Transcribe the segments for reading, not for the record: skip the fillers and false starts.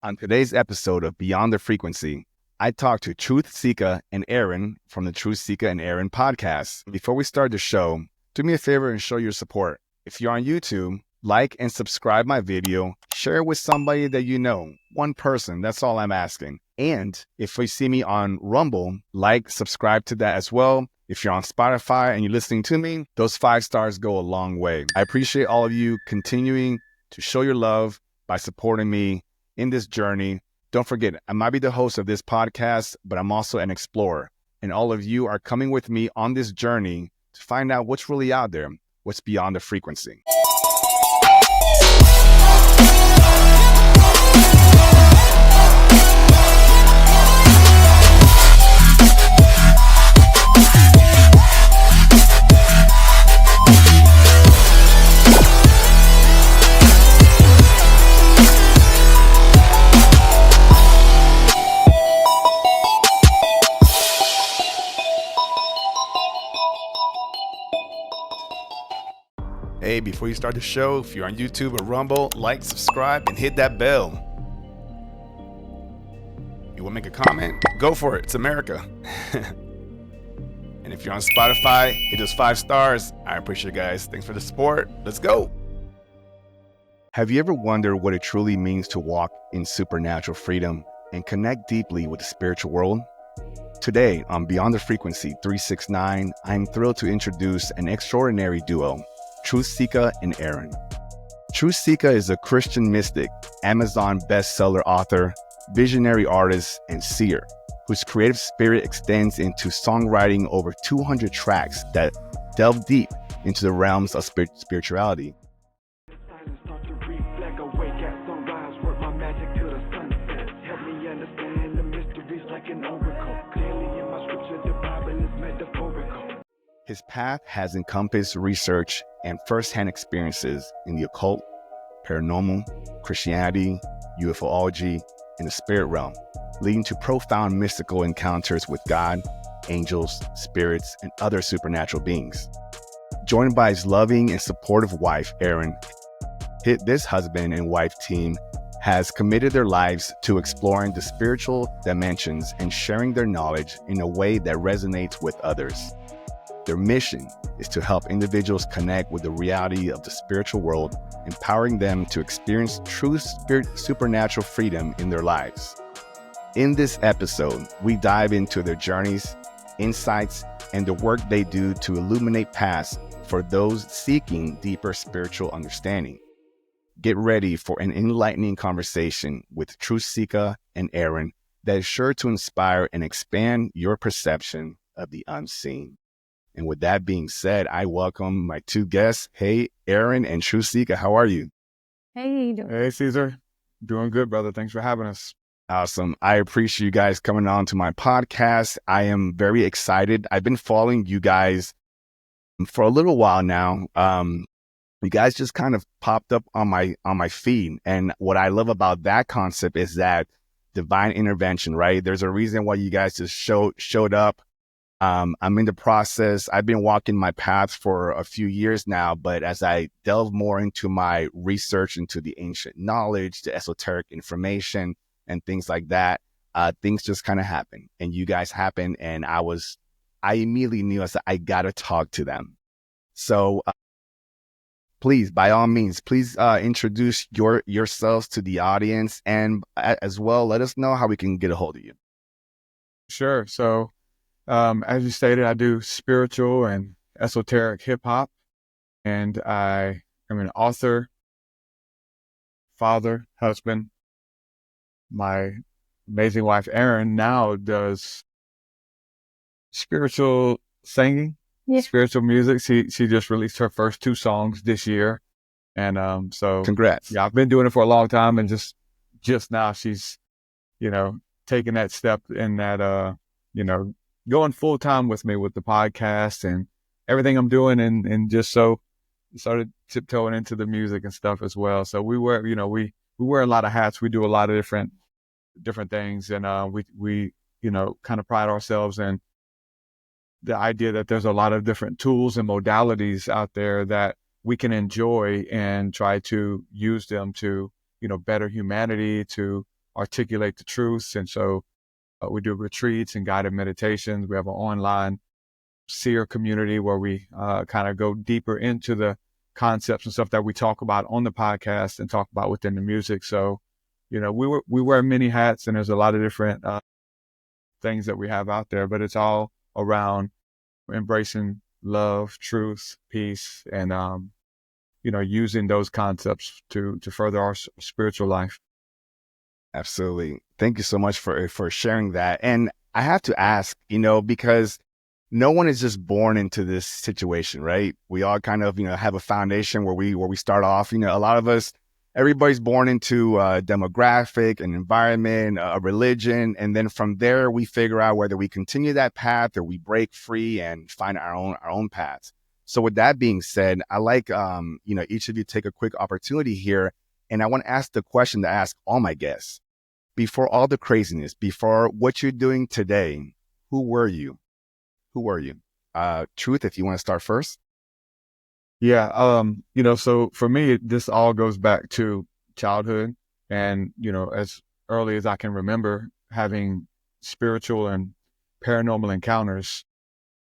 On today's episode of Beyond the Frequency, I talked to TruthSeekah and Arien from the TruthSeekah and Arien podcast. Before we start the show, do me a favor and show your support. If you're on YouTube, like and subscribe my video, share it with somebody that you know, one person, that's all I'm asking. And if you see me on Rumble, like, subscribe to that as well. If you're on Spotify and you're listening to me, those 5 stars go a long way. I appreciate all of you continuing to show your love by supporting me in this journey. Don't forget, I might be the host of this podcast, but I'm also an explorer. And all of you are coming with me on this journey to find out what's really out there, what's beyond the frequency. Hey, before you start the show, if you're on YouTube or Rumble, like, subscribe, and hit that bell. You want to make a comment? Go for it. It's America. And if you're on Spotify, hit those 5 stars. I appreciate it, guys. Thanks for the support. Let's go. Have you ever wondered what it truly means to walk in supernatural freedom and connect deeply with the spiritual world? Today on Beyond the Frequency 369, I'm thrilled to introduce an extraordinary duo, TruthSeekah and Arien. TruthSeekah is a Christian mystic, Amazon bestseller author, visionary artist, and seer, whose creative spirit extends into songwriting over 200 tracks that delve deep into the realms of spirituality. His path has encompassed research and first-hand experiences in the occult, paranormal, Christianity, UFOlogy, and the spirit realm, leading to profound mystical encounters with God, angels, spirits, and other supernatural beings. Joined by his loving and supportive wife, Arien, this husband and wife team has committed their lives to exploring the spiritual dimensions and sharing their knowledge in a way that resonates with others. Their mission is to help individuals connect with the reality of the spiritual world, empowering them to experience true supernatural freedom in their lives. In this episode, we dive into their journeys, insights, and the work they do to illuminate paths for those seeking deeper spiritual understanding. Get ready for an enlightening conversation with TruthSeekah and Arien that is sure to inspire and expand your perception of the unseen. And with that being said, I welcome my 2 guests. Hey, Arien and TruthSeekah, how are you? Hey, Hey, Cesar. Doing good, brother. Thanks for having us. Awesome. I appreciate you guys coming on to my podcast. I am very excited. I've been following you guys for a little while now. You guys just kind of popped up on my feed. And what I love about that concept is that divine intervention, right? There's a reason why you guys just showed up. I'm in the process. I've been walking my path for a few years now, but as I delve more into my research into the ancient knowledge, the esoteric information, and things like that, things just kind of happen. And you guys happened, and I immediately knew I gotta talk to them. So please, by all means, please introduce yourselves to the audience, and as well, let us know how we can get a hold of you. Sure. So, as you stated, I do spiritual and esoteric hip hop, and I am an author, father, husband. My amazing wife, Arien, now does spiritual singing, spiritual music. She just released her first 2 songs this year. And so congrats. Yeah, I've been doing it for a long time, and just now she's, taking that step in that, going full time with me with the podcast and everything I'm doing, and just so started tiptoeing into the music and stuff as well. So we wear, we wear a lot of hats. We do a lot of different things, and we kind of pride ourselves in the idea that there's a lot of different tools and modalities out there that we can enjoy and try to use them to, better humanity, to articulate the truths. And so we do retreats and guided meditations. We have an online seer community where we kind of go deeper into the concepts and stuff that we talk about on the podcast and talk about within the music. So, we wear many hats, and there's a lot of different things that we have out there, but it's all around embracing love, truth, peace, and using those concepts to further our spiritual life. Absolutely. Thank you so much for sharing that. And I have to ask, because no one is just born into this situation, right? We all kind of, have a foundation where we start off. A lot of us, everybody's born into a demographic, an environment, a religion, and then from there we figure out whether we continue that path or we break free and find our own paths. So with that being said, I like each of you take a quick opportunity here, and I want to ask the question to ask all my guests. Before all the craziness, before what you're doing today, who were you? Who were you? Truth, if you want to start first. Yeah. So for me, this all goes back to childhood, and, as early as I can remember, having spiritual and paranormal encounters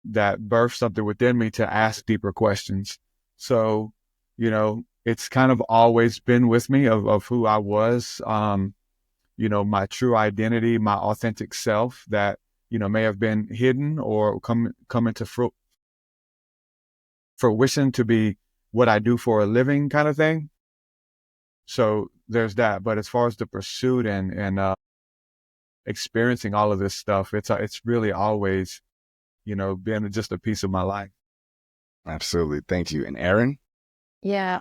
that birthed something within me to ask deeper questions. So, it's kind of always been with me of who I was, my true identity, my authentic self that, may have been hidden or come into fruition to be what I do for a living kind of thing. So there's that. But as far as the pursuit and experiencing all of this stuff, it's really always, been just a piece of my life. Absolutely. Thank you. And Arien? Yeah.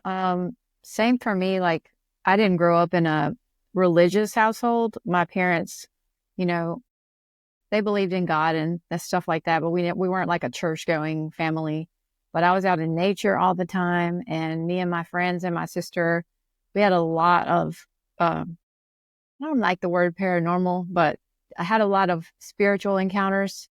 Same for me. Like, I didn't grow up in a religious household. My parents, they believed in God and stuff like that, but we weren't like a church going family. But I was out in nature all the time, and me and my friends and my sister, we had a lot of, I don't like the word paranormal, but I had a lot of spiritual encounters.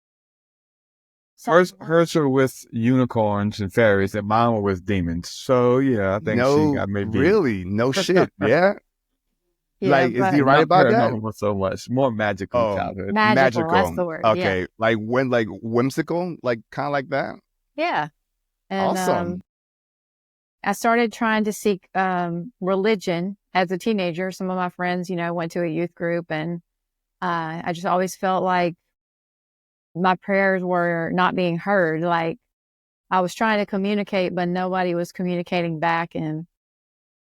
Hers were with unicorns and fairies, and mine were with demons. So yeah, I think she got maybe really no shit. Yeah. Yeah, is he right about that? So much more magical childhood. Magical. That's the word. Okay, yeah. like whimsical, like kind of like that. Yeah. And, awesome. I started trying to seek religion as a teenager. Some of my friends, went to a youth group, and I just always felt like my prayers were not being heard. Like, I was trying to communicate, but nobody was communicating back. And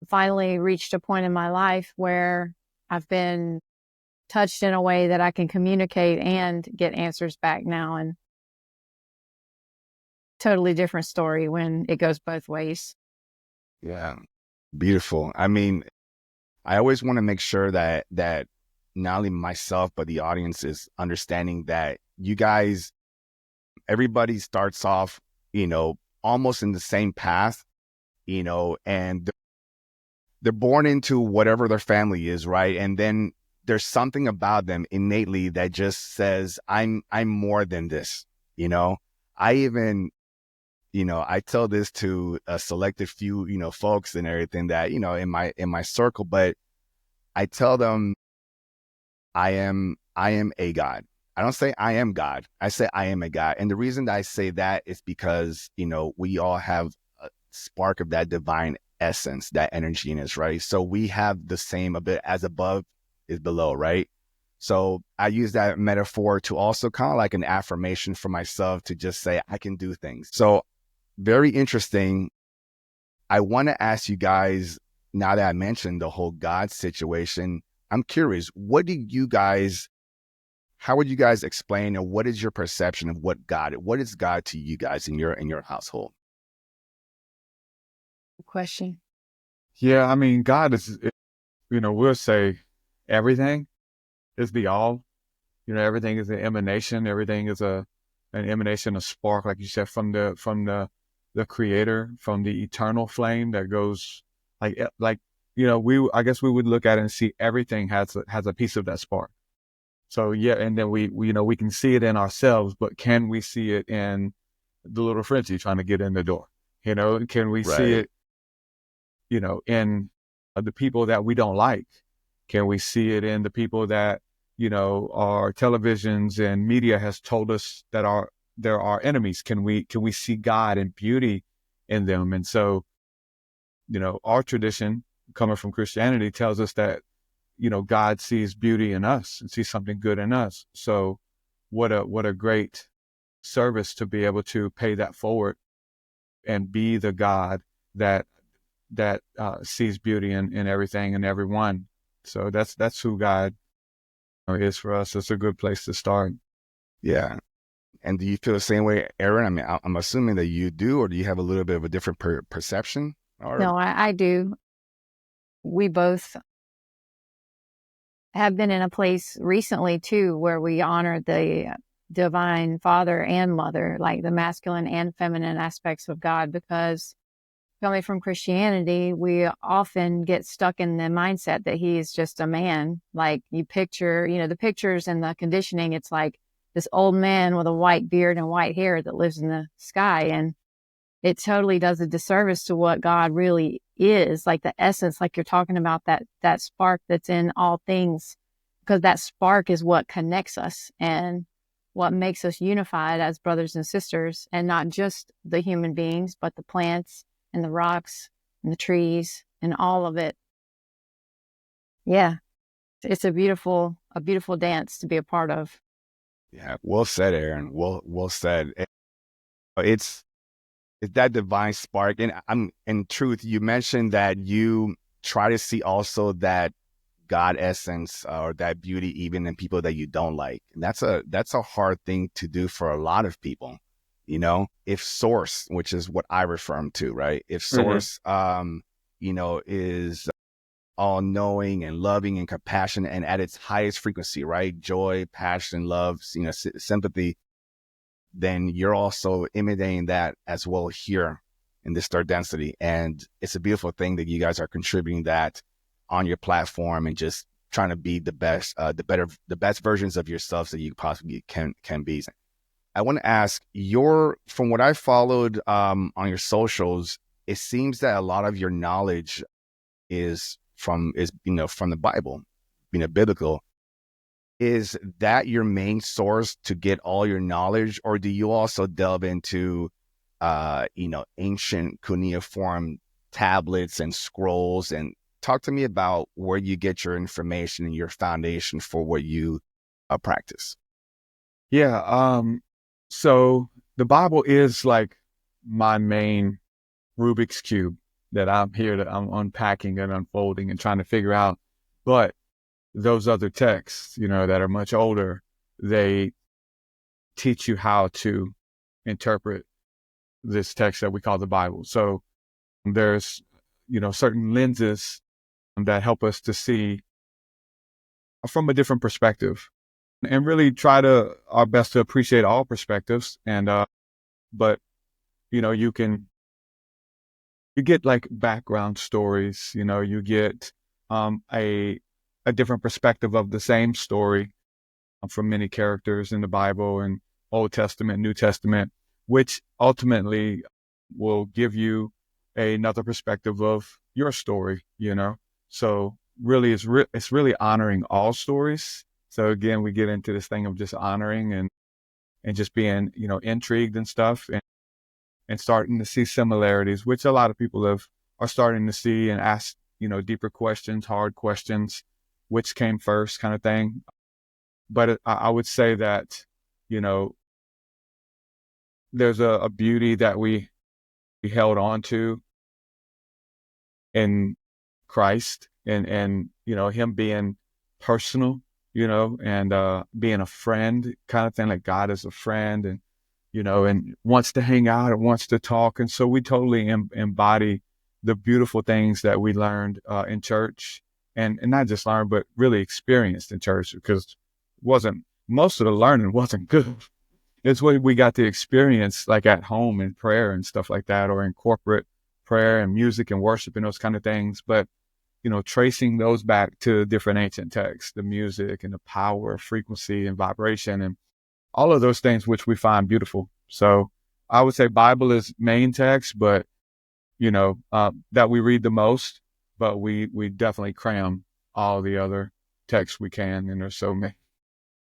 finally reached a point in my life where I've been touched in a way that I can communicate and get answers back now. And totally different story when it goes both ways. Yeah. Beautiful. I mean, I always want to make sure that not only myself, but the audience is understanding that you guys, everybody starts off, almost in the same path, and they're born into whatever their family is, right? And then there's something about them innately that just says, I'm more than this, I even, I tell this to a selected few, folks and everything that, in my circle, but I tell them I am a God. I don't say I am God. I say I am a God. And the reason that I say that is because, we all have a spark of that divine essence, that energy in us, right? So we have the same, a bit as above is below, right? So I use that metaphor to also kind of like an affirmation for myself to just say I can do things. So very interesting. I want to ask you guys, now that I mentioned the whole God situation, I'm curious, how would you guys explain, or what is your perception of what is God to you guys in your household? Good question. Yeah, I mean, God is, we'll say everything is the all. Everything is an emanation. Everything is an emanation, a spark, like you said, from the Creator, from the eternal flame that goes I guess we would look at it and see everything has a piece of that spark. So yeah, and then we can see it in ourselves, but can we see it in the little Frenchie trying to get in the door? Can we see it, in the people that we don't like? Can we see it in the people that, our televisions and media has told us that they're our enemies? Can we see God and beauty in them? And so, our tradition coming from Christianity tells us that, God sees beauty in us and sees something good in us. So what a great service to be able to pay that forward and be the God that sees beauty in everything and everyone. So that's who God is for us. It's a good place to start. Yeah. And do you feel the same way, Arien? I mean, I'm assuming that you do, or do you have a little bit of a different perception? Or... No, I do. We both have been in a place recently too where we honor the divine father and mother, like the masculine and feminine aspects of God, because coming from Christianity, we often get stuck in the mindset that he is just a man. Like you picture, the pictures and the conditioning, it's like this old man with a white beard and white hair that lives in the sky. And it totally does a disservice to what God really is, like the essence, like you're talking about, that spark that's in all things, because that spark is what connects us and what makes us unified as brothers and sisters, and not just the human beings, but the plants and the rocks and the trees and all of it. Yeah. It's a beautiful dance to be a part of. Yeah. Well said, Arien. Well said. It's that divine spark. And in truth, you mentioned that you try to see also that God essence or that beauty even in people that you don't like. And that's a hard thing to do for a lot of people. If source, which is what I refer to, right? If source, is all knowing and loving and compassionate and at its highest frequency, right? Joy, passion, love, sympathy, then you're also imitating that as well here in this third density. And it's a beautiful thing that you guys are contributing that on your platform and just trying to be the best, the best versions of yourselves that you possibly can be. I want to ask from what I followed on your socials, it seems that a lot of your knowledge is from the Bible, biblical. Is that your main source to get all your knowledge, or do you also delve into, ancient cuneiform tablets and scrolls? And talk to me about where you get your information and your foundation for what you practice. Yeah. So the Bible is like my main Rubik's Cube that I'm unpacking and unfolding and trying to figure out. But those other texts, that are much older, they teach you how to interpret this text that we call the Bible. So there's, certain lenses that help us to see from a different perspective and really try our best to appreciate all perspectives. And, but, you get like background stories, you get, a different perspective of the same story from many characters in the Bible and Old Testament, New Testament, which ultimately will give you another perspective of your story, So really, it's really honoring all stories. So again, we get into this thing of just honoring and just being, intrigued and stuff and starting to see similarities, which a lot of people are starting to see and ask, deeper questions, hard questions, which came first kind of thing. But I would say that, there's a beauty that we held on to in Christ and him being personal, and being a friend kind of thing, like God is a friend and, and wants to hang out and wants to talk. And so we totally embody the beautiful things that we learned in church and not just learned, but really experienced in church, because most of the learning wasn't good. It's what we got to experience like at home in prayer and stuff like that, or in corporate prayer and music and worship and those kind of things. But, tracing those back to different ancient texts, the music and the power of frequency and vibration and all of those things, which we find beautiful. So I would say Bible is main text, but, that we read the most, but we definitely cram all the other texts we can, and there's so many.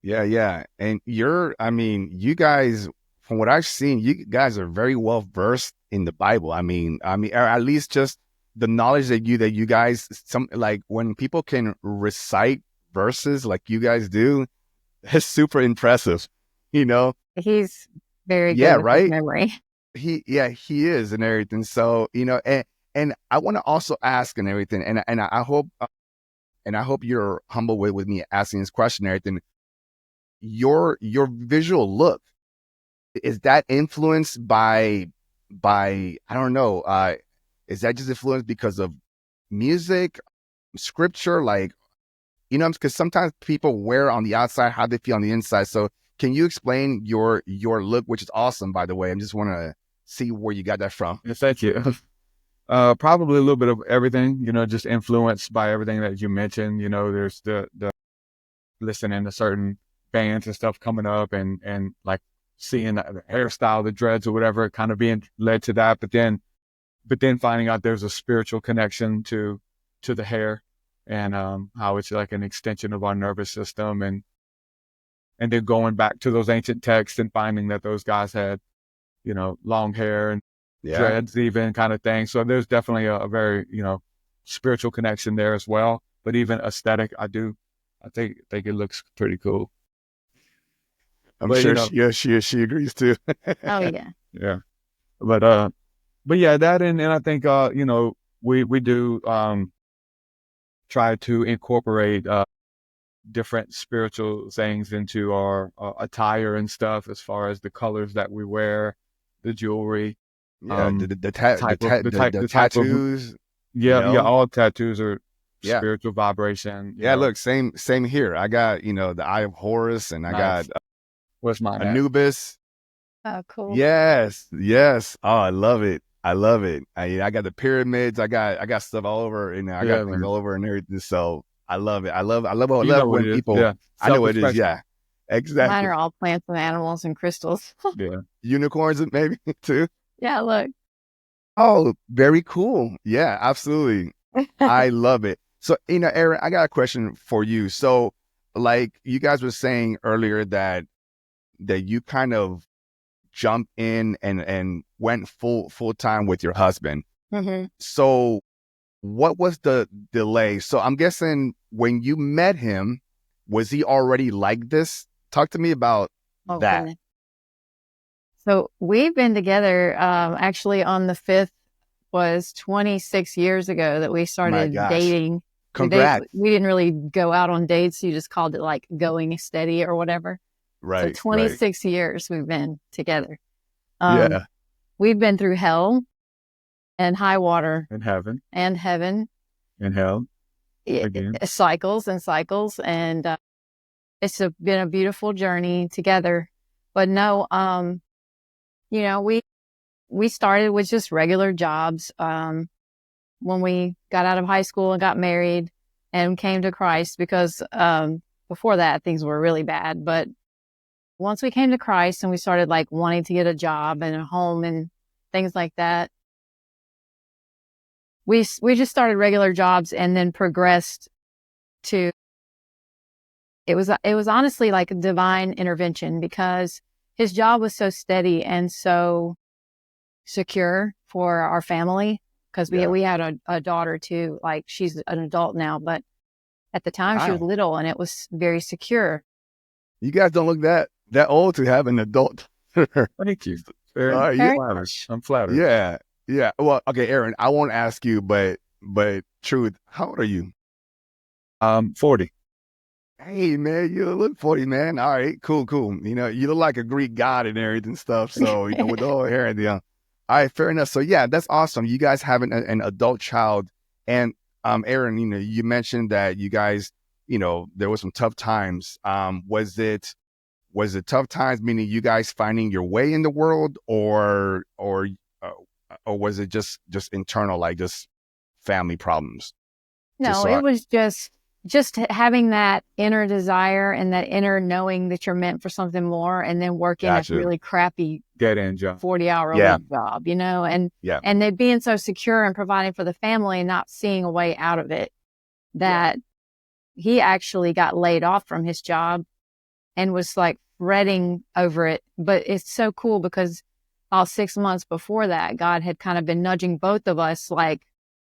Yeah. And you guys, from what I've seen, you guys are very well versed in the Bible. Or at least just the knowledge that you guys, like when people can recite verses like you guys do, it's super impressive, you know? He's very Yeah, good with his right? memory. He is and everything. So, and I want to also ask and everything, and I hope you're humble with me asking this question and everything. Your visual look, is that influenced by I don't know, is that just influenced because of music, scripture, like, because sometimes people wear on the outside how they feel on the inside. So can you explain your look, which is awesome, by the way? I just want to see where you got that from. Yes, thank you. Probably a little bit of everything, just influenced by everything that you mentioned. There's the listening to certain bands and stuff coming up, and like seeing the hairstyle, the dreads or whatever, kind of being led to that. But then finding out there's a spiritual connection to the hair, and how it's like an extension of our nervous system, and then going back to those ancient texts and finding that those guys had, long hair and dreads even kind of thing. So there's definitely a very, spiritual connection there as well. But even aesthetic, I think it looks pretty cool. I'm sure she agrees too. Oh yeah. Yeah. But yeah, that, and I think, we do, try to incorporate, different spiritual things into our attire and stuff, as far as the colors that we wear, the jewelry. Yeah, the tattoos. Yeah, all tattoos are spiritual vibration. Yeah, look, same here. I got, the Eye of Horus, and I got what's mine? Anubis. Oh, cool. Yes. Oh, I love it. I got the pyramids. I got stuff all over, and I got things all over and everything. So I love it. I love when people. Yeah. I know what it is. Yeah, exactly. Mine are all plants and animals and crystals. Yeah. Unicorns maybe too. Yeah, look. Oh, very cool. Yeah, absolutely. I love it. So, Arien, I got a question for you. So, like you guys were saying earlier that you kind of jumped in and went full time with your husband. Mm-hmm. So what was the delay? So I'm guessing when you met him, was he already like this? Talk to me about that. Goodness. So we've been together, actually on the 5th was 26 years ago that we started dating. Congrats. We didn't really go out on dates. You just called it like going steady or whatever. Right. So 26 years we've been together. Yeah. We've been through hell and high water. And heaven. And heaven. And hell. Again. Cycles and cycles. And it's been a beautiful journey together. But no, we started with just regular jobs when we got out of high school and got married and came to Christ, because before that things were really bad. But once we came to Christ and we started like wanting to get a job and a home and things like that, we just started regular jobs and then progressed to, it was honestly like a divine intervention, because his job was so steady and so secure for our family, because we had a daughter too. Like, she's an adult now, but at the time she was little, and it was very secure. You guys don't look that old to have an adult. Thank you. I'm flattered. Yeah. Well, okay, Arien, I won't ask you, but Truth, how old are you? 40. Hey, man, you look 40, man. All right, cool. You look like a Greek god and everything stuff. So, with the whole hair and the, all right, fair enough. So yeah, that's awesome. You guys have an adult child. And, Arien, you mentioned that you guys, there was some tough times. Was it tough times, meaning you guys finding your way in the world, or was it just internal, like just family problems? No, it was just having that inner desire and that inner knowing that you're meant for something more, and then working a really crappy dead-end job, 40-hour job, and it being so secure and providing for the family and not seeing a way out of it, that he actually got laid off from his job and was like fretting over it. But it's so cool because all 6 months before that, God had kind of been nudging both of us, like,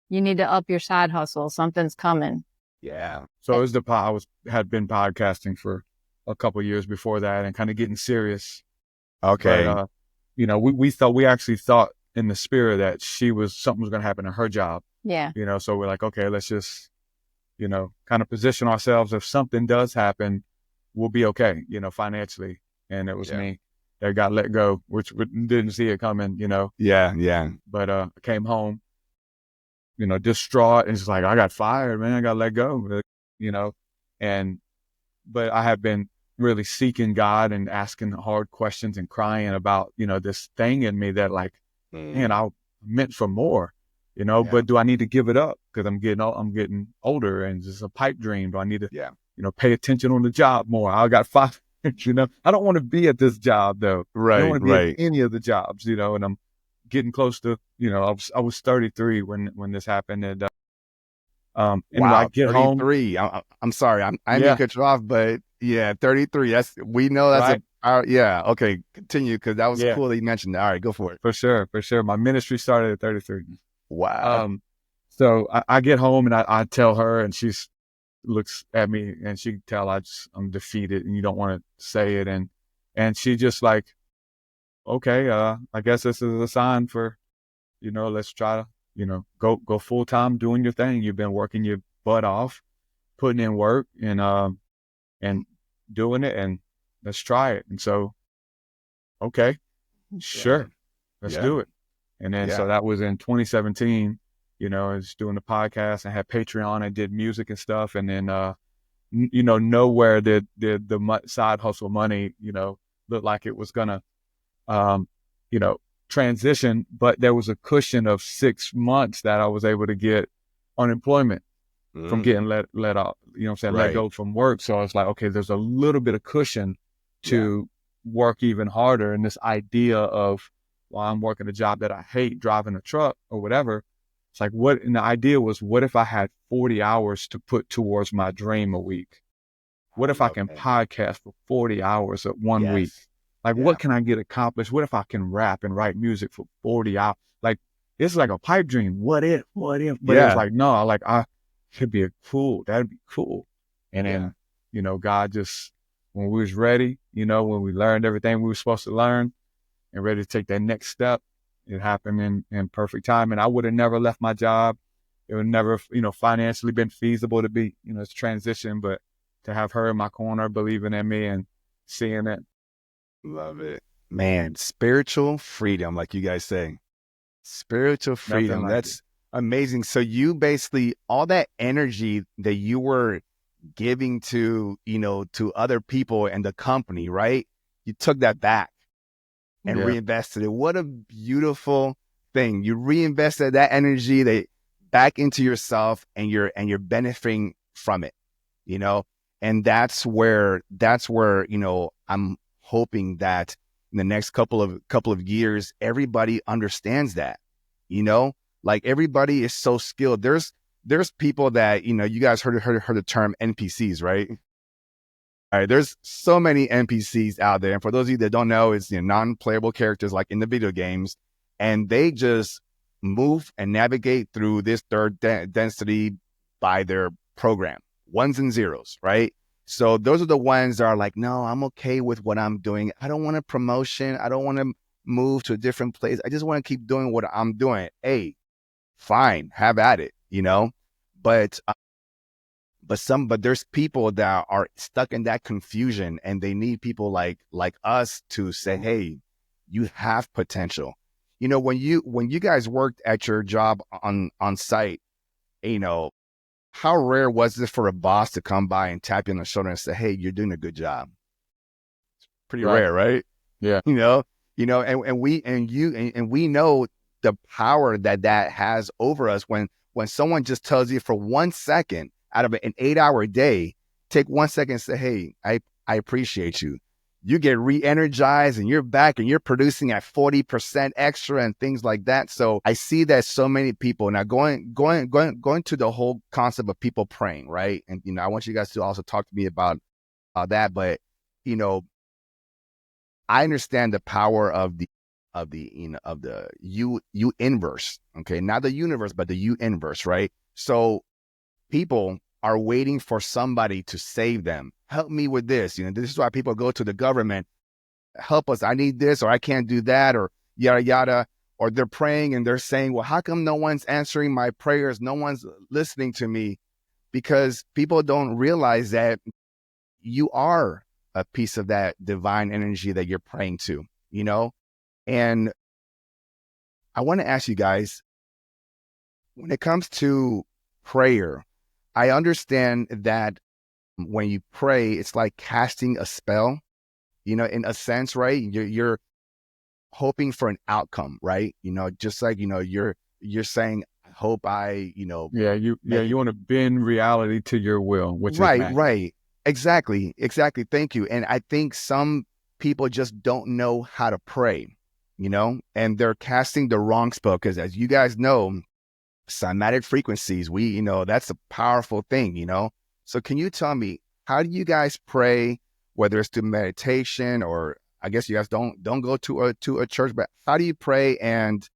you need to up your side hustle. Something's coming. Yeah. So it was had been podcasting for a couple of years before that and kind of getting serious. Okay. But, we actually thought in the spirit that something was going to happen to her job. Yeah. So we're like, okay, let's just, kind of position ourselves. If something does happen, we'll be okay, financially. And it was me that got let go, which didn't see it coming, Yeah. But I came home, distraught, and it's like, I got fired, man. I got let go, but I have been really seeking God and asking hard questions and crying about, this thing in me that, like, man, I meant for more, but do I need to give it up? Because I'm getting older and it's a pipe dream. Do I need to, pay attention on the job more? I got fired, I don't want to be at this job though. Right. I don't want to be at any of the jobs, and I'm getting close to, I was 33 when this happened. And, anyway, Wow, I get 33. home. I'm sorry. I didn't cut you off, but 33. We know that's right. Okay, continue, because that was cool that you mentioned that. All right, go for it. For sure. My ministry started at 33. Wow. So I get home and I tell her, and she looks at me and she can tell I'm defeated and you don't want to say it. And she just like, okay, I guess this is a sign for, let's try to, go full time doing your thing. You've been working your butt off, putting in work and doing it, and let's try it. And so, okay, sure, let's do it. And then, so that was in 2017, I was doing the podcast and had Patreon and did music and stuff. And then, nowhere did the side hustle money, look like it was gonna, transition, but there was a cushion of 6 months that I was able to get unemployment from getting let off, let go from work. So I was like, okay, there's a little bit of cushion to work even harder. And this idea of, well, I'm working a job that I hate, driving a truck or whatever. It's like, and the idea was, what if I had 40 hours to put towards my dream a week? What if I can podcast for 40 hours of one week? Like, what can I get accomplished? What if I can rap and write music for 40 hours? Like, it's like a pipe dream. What if? But it was like, no, like, that'd be cool. And then, God just, when we was ready, when we learned everything we were supposed to learn and ready to take that next step, it happened in perfect time. And I would have never left my job. It would never, financially been feasible to be, it's transition, but to have her in my corner, believing in me and seeing it. Love it. Man, spiritual freedom, like you guys say. Spiritual freedom. That's amazing. So you basically, all that energy that you were giving to, to other people and the company, right? You took that back and reinvested it. What a beautiful thing. You reinvested that energy back into yourself, and you're benefiting from it, and that's where, I'm hoping that in the next couple of years, everybody understands that, like, everybody is so skilled. There's people that, you guys heard the term NPCs, right? All right, there's so many NPCs out there. And for those of you that don't know, it's non-playable characters like in the video games, and they just move and navigate through this third density by their program, ones and zeros, right? So those are the ones that are like, no, I'm okay with what I'm doing. I don't want a promotion. I don't want to move to a different place. I just want to keep doing what I'm doing. Hey, fine, have at it, But there's people that are stuck in that confusion, and they need people like us to say, hey, you have potential. When you guys worked at your job on site, how rare was it for a boss to come by and tap you on the shoulder and say, hey, you're doing a good job? It's pretty rare, right? Yeah. And we know the power that has over us when someone just tells you for 1 second out of an 8-hour day, take 1 second and say, hey, I appreciate you. you get re-energized and you're back and you're producing at 40% extra and things like that. So I see that so many people now going to the whole concept of people praying, right? And, I want you guys to also talk to me about that. But, I understand the power of the U inverse. Okay. Not the universe, but the U inverse, right? So people are waiting for somebody to save them. Help me with this. This is why people go to the government. Help us. I need this, or I can't do that, or yada, yada. Or they're praying and they're saying, well, how come no one's answering my prayers? No one's listening to me, because people don't realize that you are a piece of that divine energy that you're praying to, And I want to ask you guys, when it comes to prayer, I understand that when you pray, it's like casting a spell, in a sense, right? You're hoping for an outcome, right? Just like, you're saying, I hope you want to bend reality to your will, which is right. Exactly. Thank you. And I think some people just don't know how to pray, and they're casting the wrong spell, because as you guys know, cymatic frequencies, that's a powerful thing, So can you tell me, how do you guys pray, whether it's through meditation, or I guess you guys don't go to a church, but how do you pray? And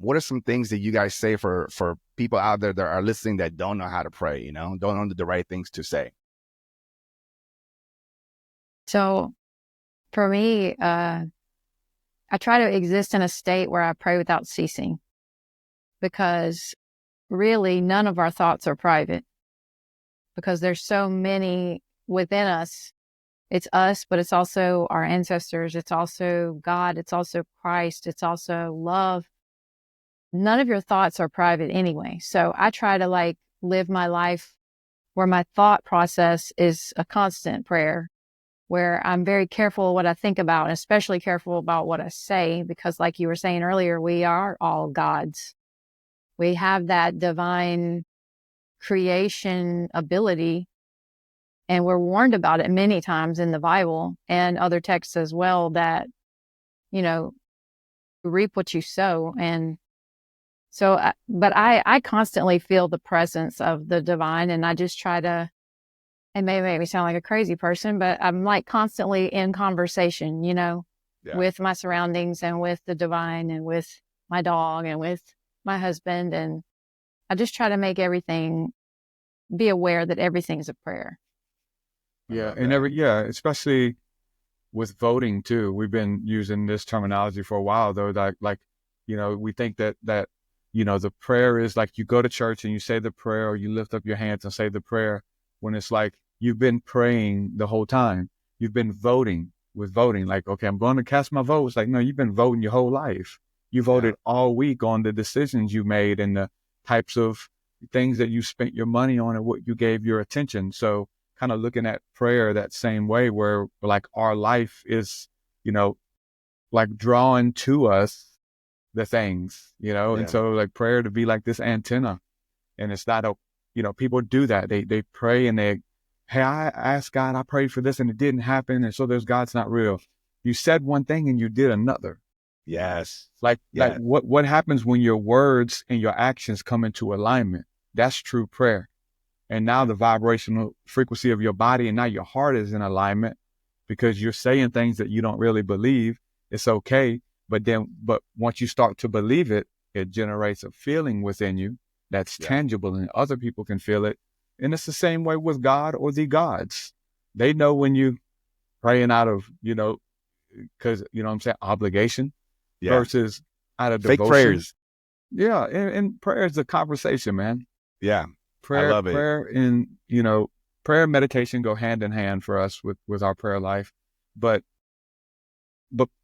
what are some things that you guys say for people out there that are listening that don't know how to pray, don't know the right things to say? So for me, I try to exist in a state where I pray without ceasing, because really none of our thoughts are private, because there's so many within us. It's us, but it's also our ancestors. It's also God. It's also Christ. It's also love. None of your thoughts are private anyway. So I try to live my life where my thought process is a constant prayer, where I'm very careful what I think about, and especially careful about what I say, because like you were saying earlier, we are all gods. We have that divine creation ability, and we're warned about it many times in the Bible and other texts as well, that, you reap what you sow. And so, but I constantly feel the presence of the divine, and I just try to, it may make me sound like a crazy person, but I'm constantly in conversation, with my surroundings and with the divine and with my dog and with my husband. And I just try to make everything, be aware that everything's a prayer. Yeah. And especially with voting too. We've been using this terminology for a while though, we think that the prayer is like you go to church and you say the prayer, or you lift up your hands and say the prayer, when it's like you've been praying the whole time. You've been voting. Like, okay, I'm going to cast my vote. It's like, no, you've been voting your whole life. You voted all week on the decisions you made and the types of things that you spent your money on and what you gave your attention. So kind of looking at prayer that same way, where like our life is, like drawing to us the things, and so like prayer to be like this antenna. And it's not people do that. They pray and hey, I asked God, I prayed for this and it didn't happen. And so there's God's not real. You said one thing and you did another. Yes. Like what happens when your words and your actions come into alignment? That's true prayer. And now the vibrational frequency of your body and now your heart is in alignment, because you're saying things that you don't really believe. It's okay. But once you start to believe it, it generates a feeling within you that's tangible, and other people can feel it. And it's the same way with God or the gods. They know when you praying out of, because, what I'm saying, obligation versus out of fake devotion. Prayers. Yeah. And prayer is a conversation, man. Yeah. Prayer, I love it. Prayer and, prayer and meditation go hand in hand for us with our prayer life. But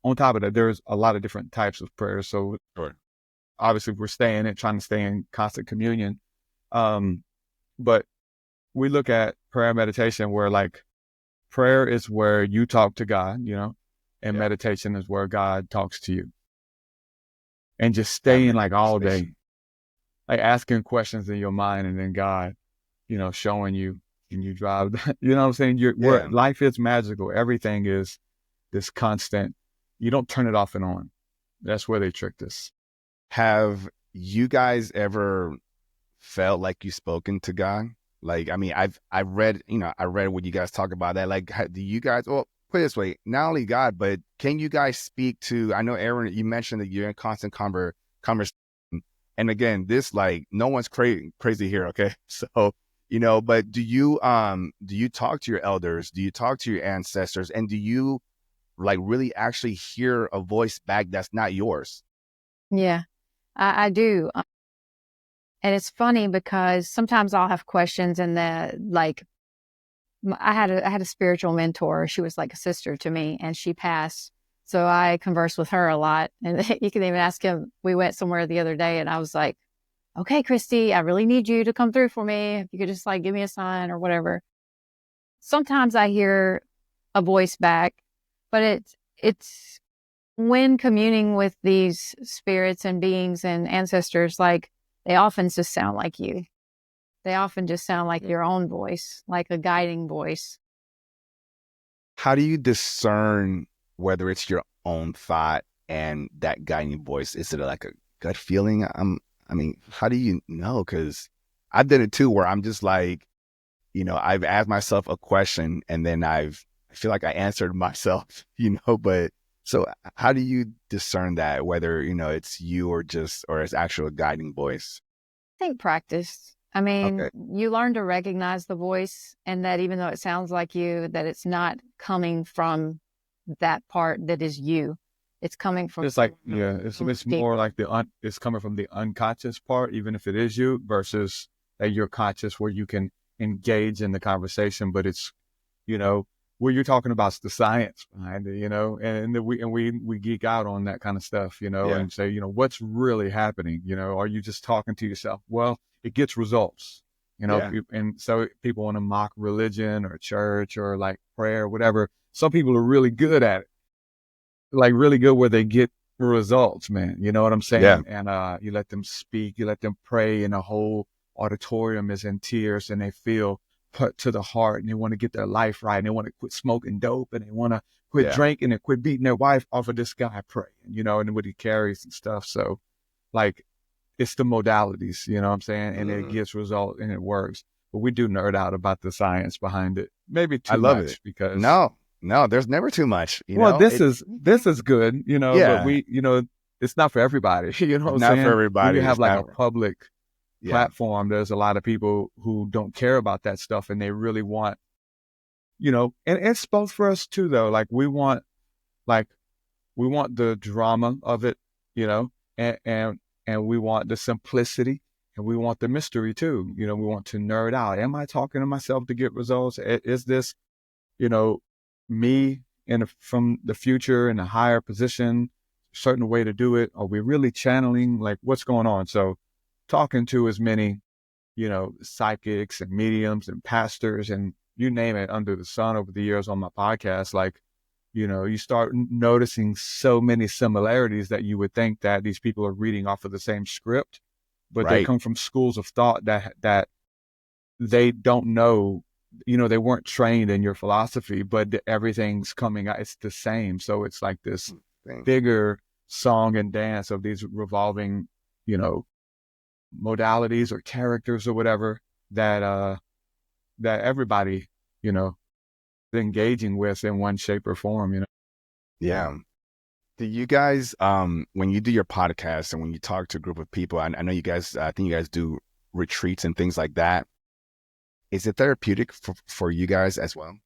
on top of that, there's a lot of different types of prayers. So obviously we're trying to stay in constant communion. But we look at prayer and meditation where like prayer is where you talk to God, and meditation is where God talks to you. And just staying like all day, like asking questions in your mind, and then God, showing you, and you drive, you know what I'm saying? Life is magical. Everything is this constant, you don't turn it off and on. That's where they tricked us. Have you guys ever felt like you spoken to God? Like, I mean, I've read, I read what you guys talk about that. Like, do you guys, well, put it this way, not only God, but can you guys speak to, I know, Aaron, you mentioned that you're in constant conversation. And again, this, like, no one's crazy here. Okay. So, but do you talk to your elders? Do you talk to your ancestors? And do you like really actually hear a voice back that's not yours? Yeah, I do. And it's funny because sometimes I'll have questions and I had a spiritual mentor. She was like a sister to me and she passed. So I converse with her a lot. And you can even ask him, we went somewhere the other day and I was like, okay, Christy, I really need you to come through for me. If you could just like give me a sign or whatever. Sometimes I hear a voice back, but it's when communing with these spirits and beings and ancestors, like they often just sound like you. They often just sound like your own voice, like a guiding voice. How do you discern whether it's your own thought and that guiding voice? Is it like a gut feeling? I mean, how do you know? Because I've done it too, where I'm just like, I've asked myself a question and then I feel like I answered myself, but so how do you discern that, whether, it's you or it's actual a guiding voice? I think practice. I mean, Okay. you learn to recognize the voice and that even though it sounds like you, that it's not coming from that part that is you. It's coming from. It's like, it's more like it's coming from the unconscious part, even if it is you, versus that you're conscious where you can engage in the conversation. But it's, what you're talking about is the science behind it, and we geek out on that kind of stuff, and say, what's really happening? Are you just talking to yourself? Well, it gets results, and so people want to mock religion or church or like prayer or whatever. Some people are really good at it, like really good where they get results, man. You know what I'm saying? Yeah. And you let them speak, you let them pray, and the whole auditorium is in tears and they feel put to the heart and they want to get their life right and they want to quit smoking dope and they want to quit drinking and quit beating their wife off of this guy praying, and what he carries and stuff. So like it's the modalities, you know what I'm saying? And it gets results and it works. But we do nerd out about the science behind it. Maybe too much because no, there's never too much. This is good, but we, it's not for everybody. You know what I'm saying? Not for everybody. When you have like a public platform, there's a lot of people who don't care about that stuff and they really want, and it's both for us too, though. Like we want the drama of it, and we want the simplicity and we want the mystery too. We want to nerd out. Am I talking to myself to get results? Is this, me from the future in a higher position, certain way to do it? Are we really channeling? Like what's going on? So talking to as many, psychics and mediums and pastors and you name it under the sun over the years on my podcast, like, you start noticing so many similarities that you would think that these people are reading off of the same script, but they come from schools of thought that they don't know, they weren't trained in your philosophy, but everything's coming out. It's the same. So it's like this bigger song and dance of these revolving, modalities or characters or whatever that everybody, engaging with in one shape or form, Yeah. Do you guys, when you do your podcast and when you talk to a group of people, I know you guys, I think you guys do retreats and things like that. Is it therapeutic for you guys as well?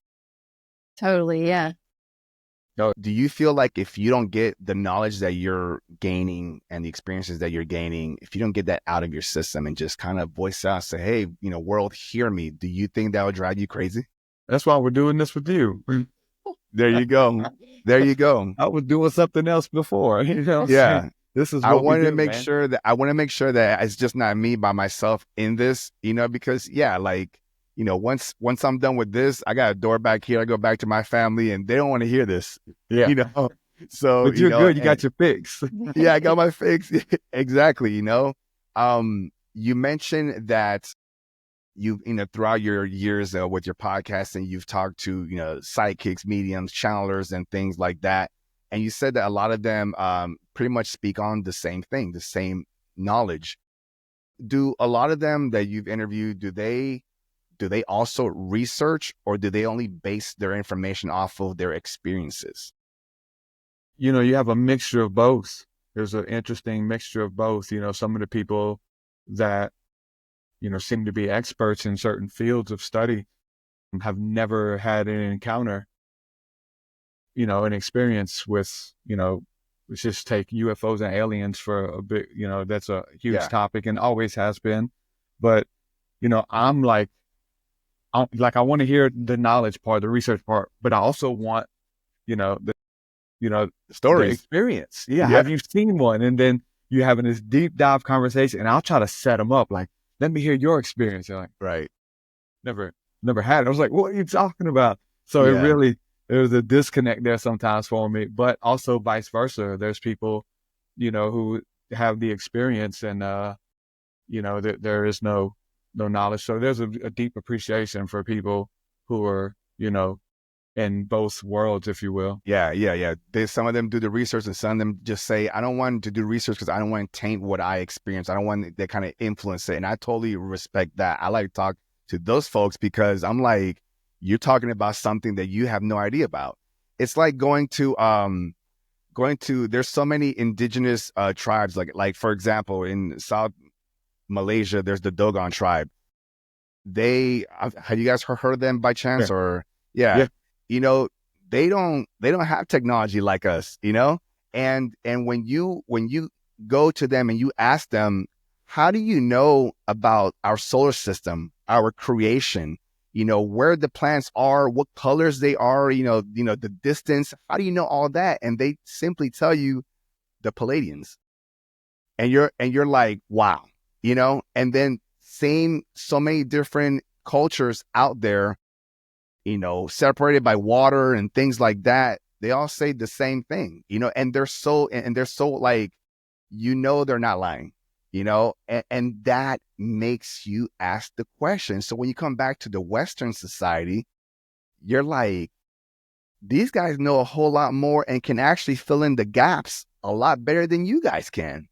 Totally. Yeah. No. Do you feel like if you don't get the knowledge that you're gaining and the experiences that you're gaining, if you don't get that out of your system and just kind of voice out, say, hey, world, hear me, do you think that would drive you crazy? That's why we're doing this with you. There you go. There you go. I was doing something else before. Yeah. This is what I wanted we do, to make man. sure that it's just not me by myself in this, because once I'm done with this, I got a door back here. I go back to my family and they don't want to hear this. Yeah. So but you're good. You got your fix. Yeah, I got my fix. Exactly. You mentioned that throughout your years with your podcast, and you've talked to, psychics, mediums, channelers, and things like that. And you said that a lot of them pretty much speak on the same thing, the same knowledge. Do a lot of them that you've interviewed, do they also research, or do they only base their information off of their experiences? You have a mixture of both. There's an interesting mixture of both. Some of the people that, seem to be experts in certain fields of study have never had an encounter, an experience with, let's just take UFOs and aliens for a bit, that's a huge topic and always has been. But, I'm like, I want to hear the knowledge part, the research part, but I also want, the stories, the experience. Yeah. Have you seen one? And then you having this deep dive conversation, and I'll try to set them up. Like, let me hear your experience. You're like, right. Never had it. I was like, what are you talking about? So there's a disconnect there sometimes for me, but also vice versa. There's people, who have the experience, and, there is no knowledge. So there's a deep appreciation for people who are, in both worlds, if you will. Yeah. Some of them do the research, and some of them just say, I don't want to do research because I don't want to taint what I experience. I don't want that kind of influence it. And I totally respect that. I like to talk to those folks because I'm like, you're talking about something that you have no idea about. It's like going to there's so many indigenous tribes, like for example, in South Malaysia, there's the Dogon tribe. Have you guys heard of them by chance? Yeah. Or yeah. They don't have technology like us, and when you go to them and you ask them, how do you know about our solar system, our creation, where the planets are, what colors they are, the distance, how do you know all that? And they simply tell you the Palladians, and you're like, wow, and then so many different cultures out there, separated by water and things like that. They all say the same thing, and they're so like, they're not lying, and that makes you ask the question. So when you come back to the Western society, you're like, these guys know a whole lot more and can actually fill in the gaps a lot better than you guys can.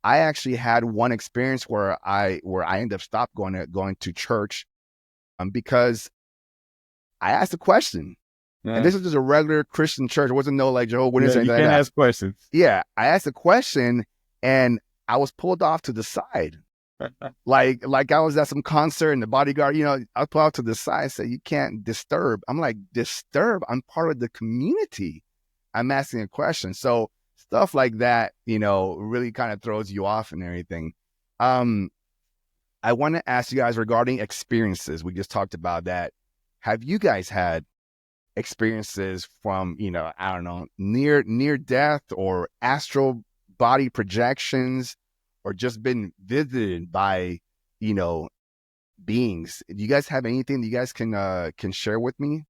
I actually had one experience where I ended up stopped going to church because I asked a question. Yeah. And this was just a regular Christian church. It wasn't no like Jehovah's Witness. You can't ask questions. Yeah. I asked a question and I was pulled off to the side. like I was at some concert and the bodyguard, I was pulled off to the side and said, you can't disturb. I'm like, disturb? I'm part of the community. I'm asking a question. So stuff like that, really kind of throws you off and everything. I want to ask you guys regarding experiences. We just talked about that. Have you guys had experiences from, I don't know, near death or astral body projections, or just been visited by, beings? Do you guys have anything that you guys can share with me?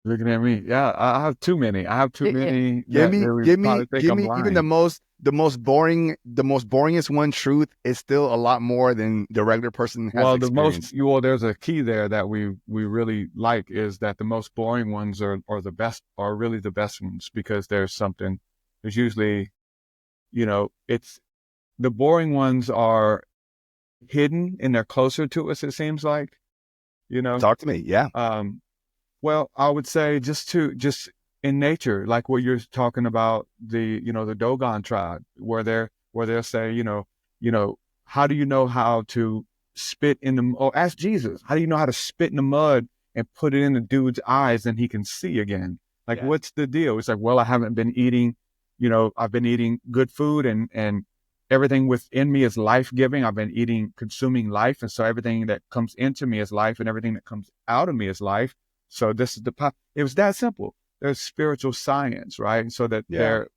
Looking at me. Yeah, I have too many. Give me even the most boringest one. Truth is still a lot more than the regular person has experienced. There's a key there that we really like, is that the most boring ones are really the best ones, because there's usually, it's the boring ones are hidden and they're closer to us, it seems like, Talk to me. Yeah. Well, I would say just in nature, like what you're talking about, the Dogon tribe, where they'll say, how do you know how to spit in the, or ask Jesus, how do you know how to spit in the mud and put it in the dude's eyes and he can see again? Like, what's the deal? It's like, well, I haven't been eating, I've been eating good food and everything within me is life-giving. I've been consuming life. And so everything that comes into me is life, and everything that comes out of me is life. So this is it was that simple. There's spiritual science, right? So that they're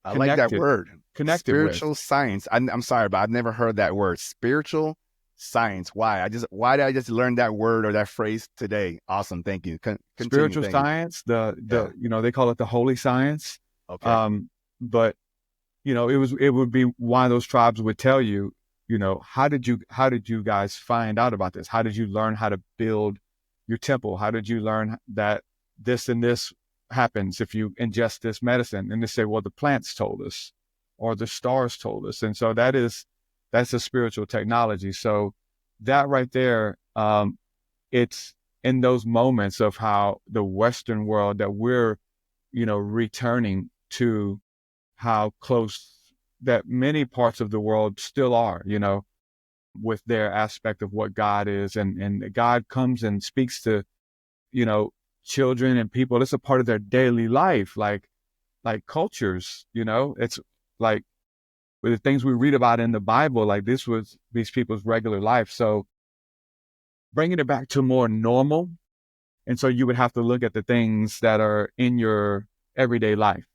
I like that word. Connected spiritual science. I'm sorry, but I've never heard that word. Spiritual science. Why did I just learn that word or that phrase today? Awesome. Thank you. Spiritual science, they call it the holy science. Okay. But it would be why those tribes would tell you, how did you guys find out about this? How did you learn how to build your temple? How did you learn that this and this happens if you ingest this medicine? And they say, well, the plants told us, or the stars told us. And so that's a spiritual technology. So that right there, it's in those moments of how the Western world that we're, returning to, how close that many parts of the world still are, with their aspect of what God is. And God comes and speaks to, children and people. It's a part of their daily life, like cultures, it's like with the things we read about in the Bible, like this was these people's regular life. So bringing it back to more normal. And so you would have to look at the things that are in your everyday life.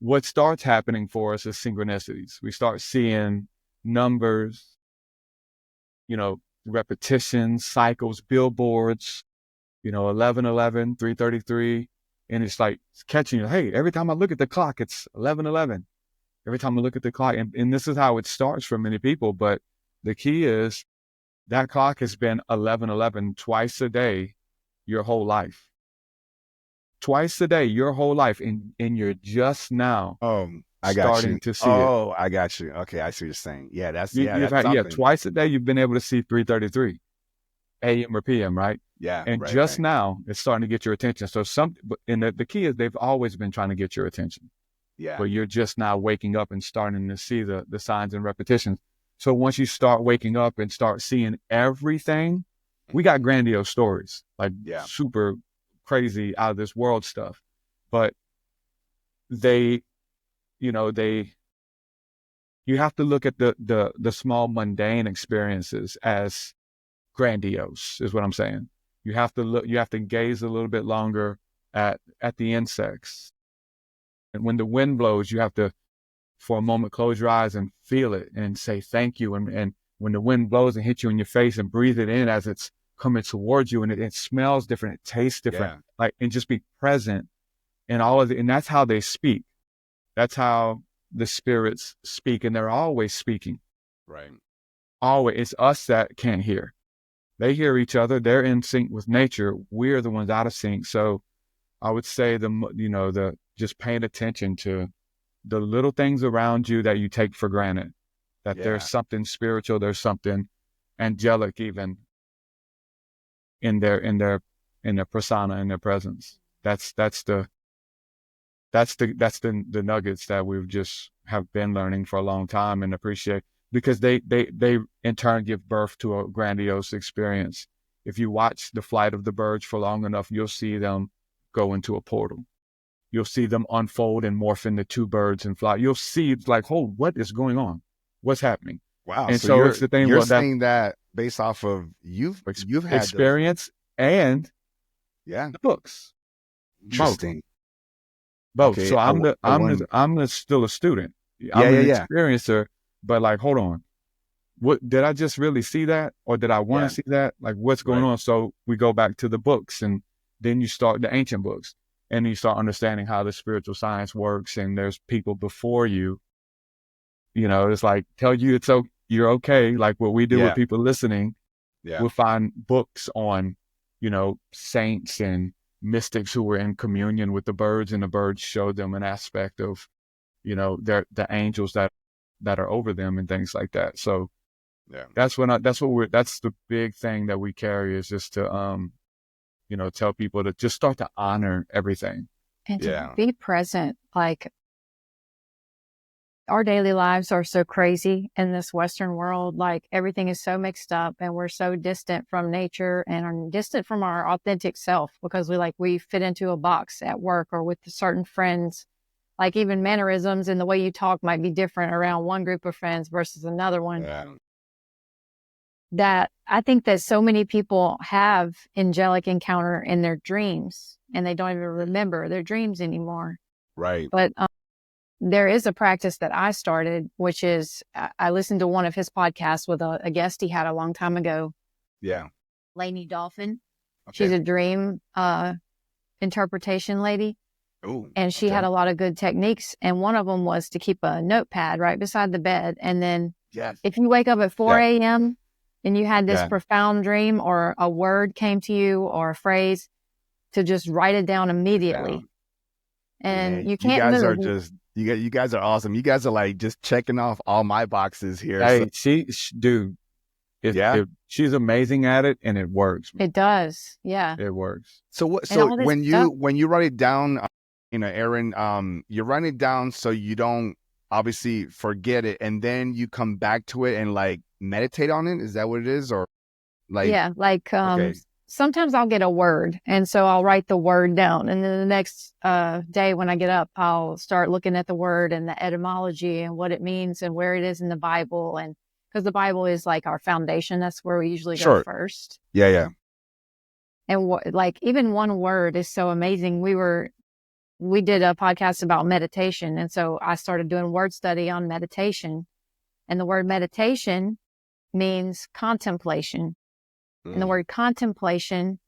What starts happening for us is synchronicities. We start seeing numbers, repetitions, cycles, billboards, 11:11, 3:33. And it's like it's catching you. Hey, every time I look at the clock, it's 11:11. Every time I look at the clock. And this is how it starts for many people. But the key is that clock has been 11:11 twice a day your whole life. Twice a day, your whole life, and you're just now I got starting you. to see it. I got you. Okay, I see what you're saying. Yeah, that's Twice a day you've been able to see 3:33 a.m. or p.m., right? Yeah, and right. Now it's starting to get your attention. So the key is they've always been trying to get your attention. Yeah, but you're just now waking up and starting to see the signs and repetitions. So once you start waking up and start seeing everything, we got grandiose stories, like super crazy out of this world stuff. But you have to look at the small mundane experiences as grandiose, is what I'm saying. You have to gaze a little bit longer at the insects. And when the wind blows, you have to, for a moment, close your eyes and feel it and say thank you. And when the wind blows and hits you in your face, and breathe it in as it's coming towards you, and it smells different, it tastes different, and just be present in all of it. And that's how they speak. That's how the spirits speak, and they're always speaking. Right. Always. It's us that can't hear. They hear each other. They're in sync with nature. We're the ones out of sync. So I would say just paying attention to the little things around you that you take for granted, that there's something spiritual, there's something angelic even in their persona, in their presence. That's the nuggets that we've just have been learning for a long time and appreciate, because they in turn give birth to a grandiose experience. If you watch the flight of the birds for long enough, you'll see them go into a portal. You'll see them unfold and morph into two birds and fly. You'll see, it's like, oh, what is going on? What's happening? Wow. And so it's the thing. You're saying that based off of you've had experience and the books. Interesting. Both. Okay, so I'm still a student. I'm an experiencer, but like, hold on. What did I just really see that? Or did I want to see that? Like, what's going on? So we go back to the books, and then you start the ancient books. And you start understanding how the spiritual science works, and there's people before you, it's like, tell you you're okay. Like what we do with people listening, we'll find books on, saints and mystics who were in communion with the birds, and the birds showed them an aspect of, the angels that are over them and things like that. So that's the big thing that we carry, is just to, tell people to just start to honor everything. And to be present. Like, our daily lives are so crazy in this Western world. Like, everything is so mixed up, and we're so distant from nature and are distant from our authentic self, because we fit into a box at work or with certain friends. Like, even mannerisms and the way you talk might be different around one group of friends versus another one. Yeah. That I think that so many people have angelic encounter in their dreams, and they don't even remember their dreams anymore. Right. But there is a practice that I started, which is I listened to one of his podcasts with a guest he had a long time ago. Yeah. Lainey Dolphin. Okay. She's a dream interpretation lady. Ooh, and she had a lot of good techniques. And one of them was to keep a notepad right beside the bed, and then Yes. If you wake up at 4 a.m. and you had this Yeah. profound dream or a word came to you or a phrase, to just write it down immediately. And Man, you can't guys move. are just you guys are awesome. You guys are like just checking off all my boxes here. Hey, So, dude, she's amazing at it, and it works. It does. Yeah. It works. so what? And So all this when stuff. you write it down, Arien, you're writing it down so you don't obviously forget it, and then you come back to it and like meditate on it. Is that what it is, or like? Yeah. Like, Okay. sometimes I'll get a word. And so I'll write the word down. And then the next day when I get up, I'll start looking at the word and the etymology and what it means and where it is in the Bible. And because the Bible is like our foundation, that's where we usually go first. Yeah, yeah. And like even one word is so amazing. We did a podcast about meditation. And so I started doing word study on meditation. And the word meditation means contemplation. And the word contemplation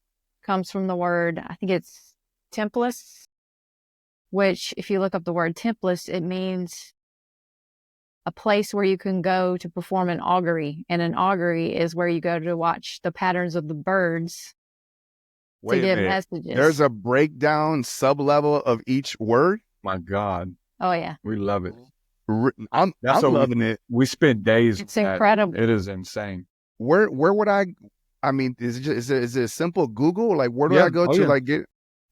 comes from the word, I think it's templis, which if you look up the word templis, it means a place where you can go to perform an augury. And an augury is where you go to watch the patterns of the birds to get messages. There's a breakdown sub-level of each word. My God. Oh, yeah. We love it. I'm loving it. We spent days. It's incredible. It is insane. Where would I mean, is it a simple Google? Like, where do I go to like get?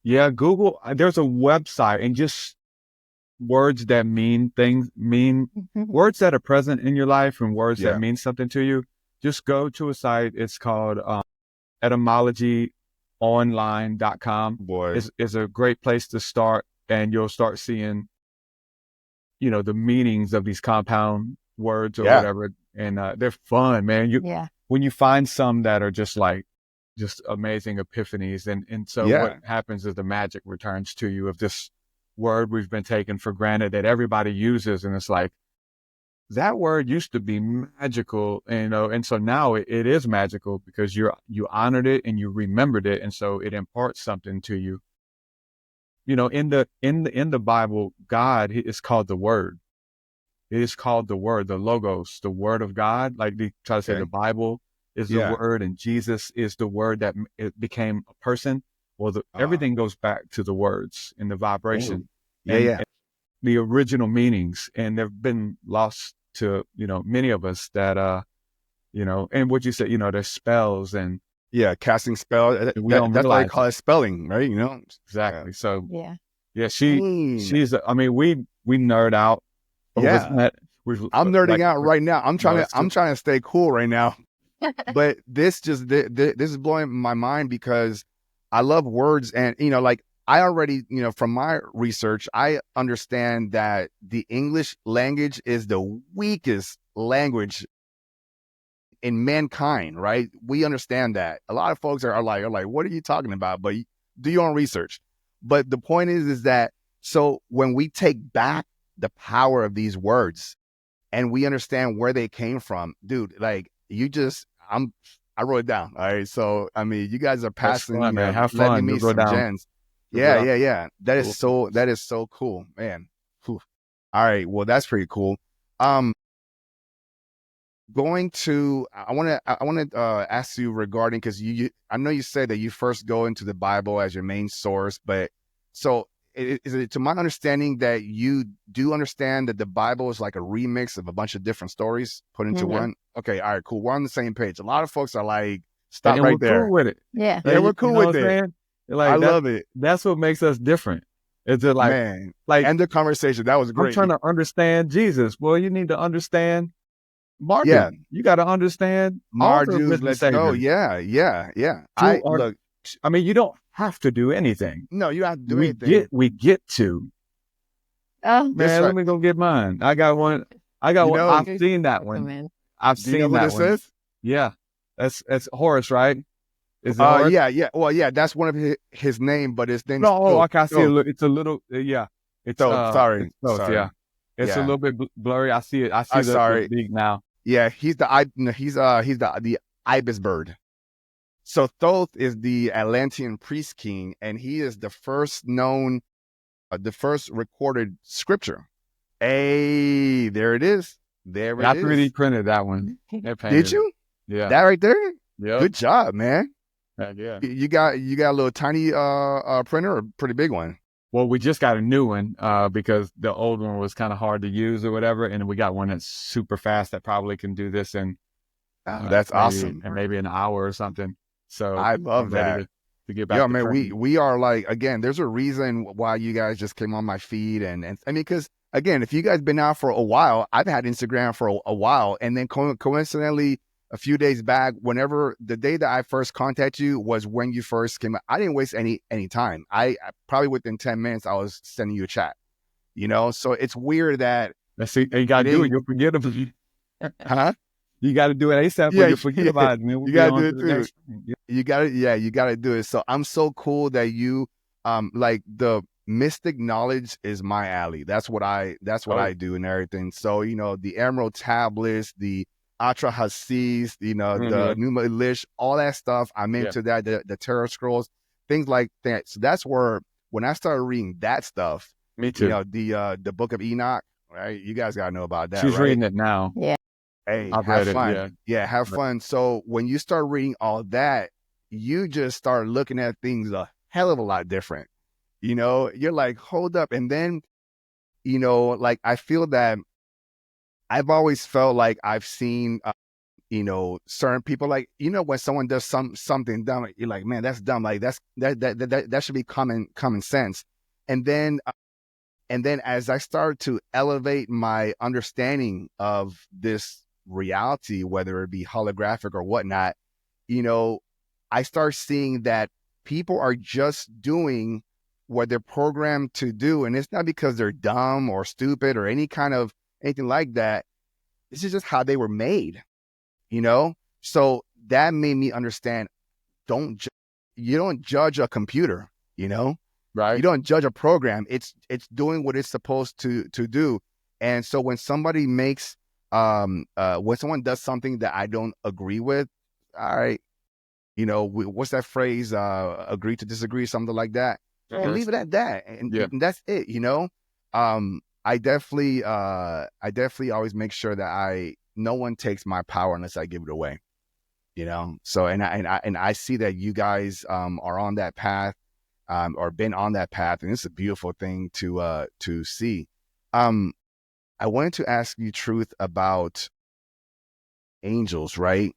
Yeah, Google. There's a website, and just words that mean things, words that are present in your life and words that mean something to you. Just go to a site. It's called etymologyonline.com. Boy, it's a great place to start, and you'll start seeing, the meanings of these compound words or whatever. And they're fun, man. When you find some that are just amazing epiphanies. And so what happens is the magic returns to you of this word we've been taking for granted that everybody uses. And it's like, that word used to be magical, and so now it is magical because you honored it and you remembered it. And so it imparts something to you. In the Bible, God is called the Word. It is called the Word, the Logos, the Word of God. Like they try to say the Bible is the Word and Jesus is the Word that it became a person. Well, everything goes back to the words and the vibration. And the original meanings. And they've been lost to, many of us that, and what you said, there's spells and. Yeah, casting spells. That's why they call it spelling, right? Exactly. So she's. We nerd out. Yeah, I'm nerding out right now. I'm trying to stay cool right now. But this is blowing my mind because I love words, and like I already, from my research, I understand that the English language is the weakest language in mankind, right? We understand that. A lot of folks are like, what are you talking about? But do your own research. But the point is that, so when we take back the power of these words and we understand where they came from, dude, like I wrote it down. All right. So, I mean, you guys are passing, fun, man. Have letting fun. me some gems. Yeah. That is so cool, man. Whew. All right. Well, that's pretty cool. I want to ask you regarding, because I know you said that you first go into the Bible as your main source, but so is it to my understanding that you do understand that the Bible is like a remix of a bunch of different stories put into one? Okay, all right, cool. We're on the same page. A lot of folks are like, stop right there. We're cool with it. Yeah, we're cool with it. I love it. That's what makes us different. It's like, man, end the conversation. That was great. I'm trying to understand Jesus. Well, you need to understand Mark. Yeah, you got to understand Mar Jews. Let's go. Yeah. I mean, you don't have to do anything. No, you don't have to do anything. We get to. Oh, man, let me go get mine. I got one. I've seen that one. I've seen that one. What it says? Yeah, that's Horus, right? Is it Horus? Yeah. Well, yeah, that's one of his name, but his name. No, I can't see it. It's a little. Yeah. It's sorry. Yeah. It's a little bit blurry. I see it. I see the beak now. Yeah, he's the ibis bird. So Thoth is the Atlantean priest king, and he is the first recorded scripture. Hey, there it is. There I it is. 3D printed that one. Did you? Yeah. That right there? Yeah. Good job, man. Yeah. You got a little tiny printer or a pretty big one? Well, we just got a new one because the old one was kind of hard to use or whatever, and we got one that's super fast that probably can do this in that's awesome. and maybe an hour or something. So I love I'm ready that. to get back. Yeah, to man, printing. we are like, again, there's a reason why you guys just came on my feed, and I mean, because again, if you guys been out for a while, I've had Instagram for a while, and then coincidentally, a few days back, whenever the day that I first contacted you was when you first came out, I didn't waste any time. I probably within 10 minutes, I was sending you a chat, you know? So it's weird that. Let's see, you got to do it. You'll forget them. Huh? You got to do it ASAP or you'll forget about it. Man. We'll you got to do it too. You got to, you got to do it. So I'm so cool that you, like the mystic knowledge is my alley. That's what I do and everything. So, you know, the Emerald Tablets, the Atra Hasis, you know, the Numa Elish, all that stuff. I'm into that, the Tarot Scrolls, things like that. So that's where, when I started reading that stuff, me too. You know, the Book of Enoch, right? You guys got to know about that. She's right? reading it now. Yeah. Hey, I've have read fun. It, yeah, have fun. So when you start reading all that, you just start looking at things a hell of a lot different. You know, you're like, hold up. And then, you know, like, I feel that I've always felt like I've seen, you know, certain people, like, you know, when someone does something dumb, you're like, man, that's dumb. Like that should be common sense. And then as I started to elevate my understanding of this reality, whether it be holographic or whatnot, you know, I start seeing that people are just doing what they're programmed to do. And it's not because they're dumb or stupid or anything like that. This is just how they were made, you know? So that made me understand, you don't judge a computer, you know? Right. You don't judge a program. It's doing what it's supposed to do. And so when somebody makes, when someone does something that I don't agree with, all right, you know, what's that phrase? Agree to disagree, something like that. And leave it at that. And that's it, you know? I definitely always make sure that no one takes my power unless I give it away, you know? So, and I see that you guys, are on that path, or been on that path. And it's a beautiful thing to see. I wanted to ask you, Truth, about angels, right?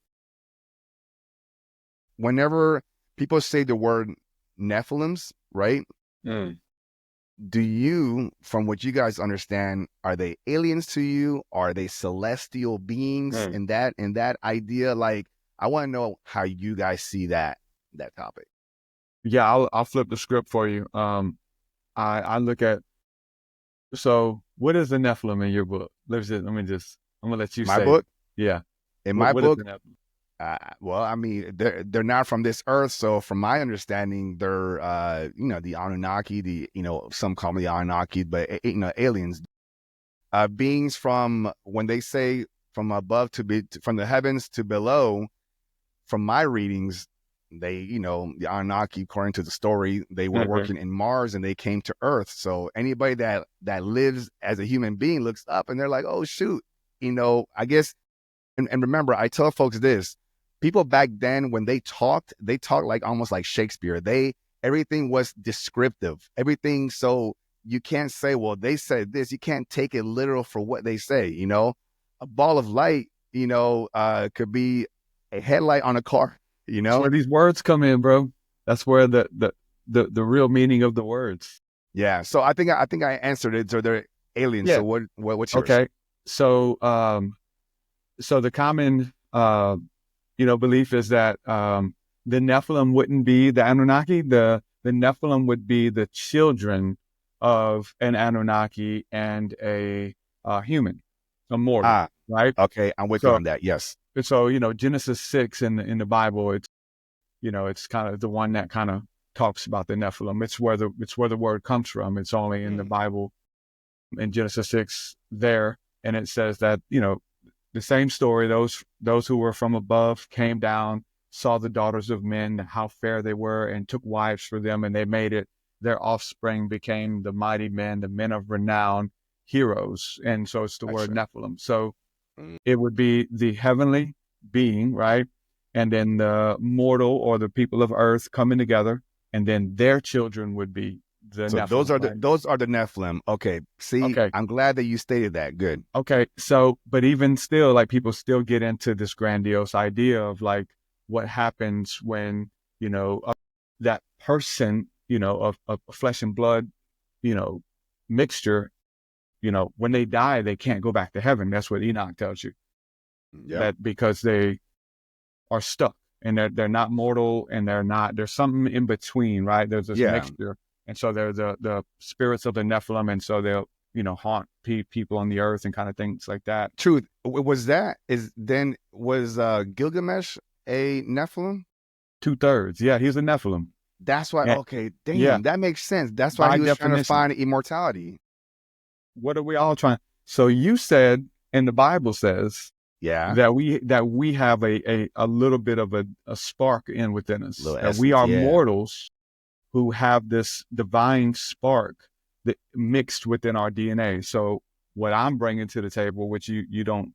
Whenever people say the word Nephilims, right? Do you, from what you guys understand, are they aliens to you? Are they celestial beings in that idea? Like, I want to know how you guys see that topic. Yeah, I'll flip the script for you. I look at, so what is the Nephilim in your book? I'm gonna let you my say book. Yeah, in my book. Well, I mean, they're not from this earth, so from my understanding, they're you know, the Anunnaki, you know, some call them the Anunnaki, but you know, aliens, beings from, when they say from above from the heavens to below. From my readings, they, you know, the Anunnaki, according to the story, they were working in Mars and they came to Earth. So anybody that lives as a human being looks up and they're like, oh shoot, you know, I guess. And remember, I tell folks this. People back then, when they talked like almost like Shakespeare. Everything was descriptive. Everything. So you can't say, well, they said this. You can't take it literal for what they say. You know, a ball of light, you know, could be a headlight on a car. You know, that's where these words come in, bro. That's where the real meaning of the words. Yeah. So I think I answered it. So they're aliens. Yeah. So what's yours? Okay. So so the common you know, belief is that the Nephilim wouldn't be the Anunnaki. The Nephilim would be the children of an Anunnaki and a human, a mortal, right? Okay, I'm with you on that. Yes. So, you know, Genesis 6 in the Bible, it's, you know, it's kind of the one that kind of talks about the Nephilim. It's where the word comes from. It's only in the Bible, in Genesis 6 there, and it says that, you know, the same story, those who were from above came down, saw the daughters of men, how fair they were, and took wives for them, and they made it. Their offspring became the mighty men, the men of renown, heroes. And so it's the word Nephilim. So It would be the heavenly being, right? And then the mortal or the people of earth coming together, and then their children would be the So Nephilim. those are the Nephilim. Okay. See, Okay. I'm glad that you stated that. Good. Okay. So, but even still, like people still get into this grandiose idea of like what happens when, that person, of flesh and blood, mixture, when they die, they can't go back to heaven. That's what Enoch tells you. Yep. That because they are stuck and they're not mortal and there's something in between, right? There's this mixture. And so they're the spirits of the Nephilim. And so they'll, haunt people on the earth and kind of things like that. Truth. Was Gilgamesh a Nephilim? 2/3. Yeah. He's a Nephilim. That's why. And, okay. Damn. That makes sense. That's why by he was definition, trying to find immortality. What are we all trying? So you said, and the Bible says, that we have a little bit of a spark within us. That we are mortals who have this divine spark that mixed within our DNA. So what I'm bringing to the table, which you don't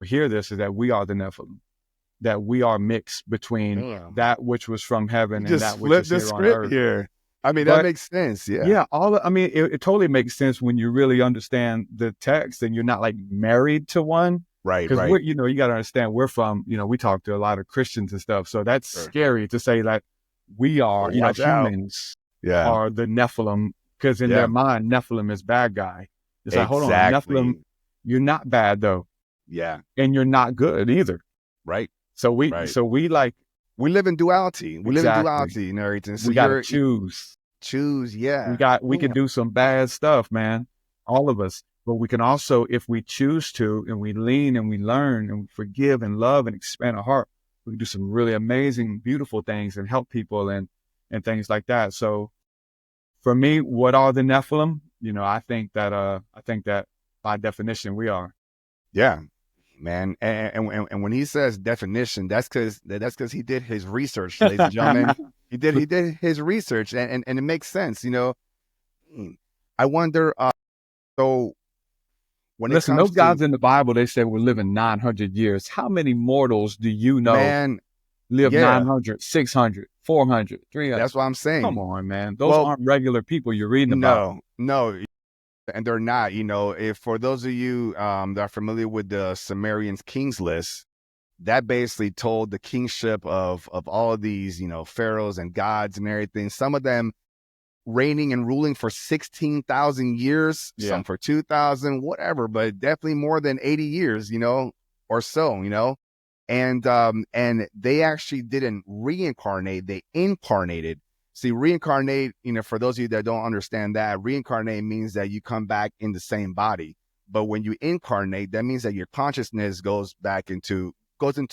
hear this, is that we are the Nephilim. That we are mixed between that which was from heaven and that which is here on earth. Here. I mean, that makes sense. Yeah. Yeah. It totally makes sense when you really understand the text and you're not like married to one. Right. Because you got to understand we're from, we talk to a lot of Christians and stuff. So that's scary to say that we are, humans are the Nephilim, because in their mind, Nephilim is bad guy. It's like, hold on, Nephilim, you're not bad though. Yeah. And you're not good either. Right. So we live in duality. We live in duality and everything. So we got to choose. Yeah. We can do some bad stuff, man. All of us. But we can also, if we choose to, and we lean and we learn and we forgive and love and expand our heart, we can do some really amazing, beautiful things and help people and things like that. So for me, what are the Nephilim? I think that by definition we are. Yeah, man. And when he says definition, that's because he did his research, ladies and gentlemen. he did his research and it makes sense. I wonder, so when listen, those guys in the Bible, they say we're living 900 years. How many mortals do you know live 900, 600, 400, 300? That's what I'm saying. Come on, man. Those aren't regular people you're reading about. No, and they're not. If for those of you that are familiar with the Sumerian kings list, that basically told the kingship of all of these, pharaohs and gods and everything. Some of them reigning and ruling for 16,000 years, some for 2,000, whatever, but definitely more than 80 years, or so, and they actually didn't reincarnate, they incarnated. See, reincarnate, for those of you that don't understand that, reincarnate means that you come back in the same body. But when you incarnate, that means that your consciousness goes into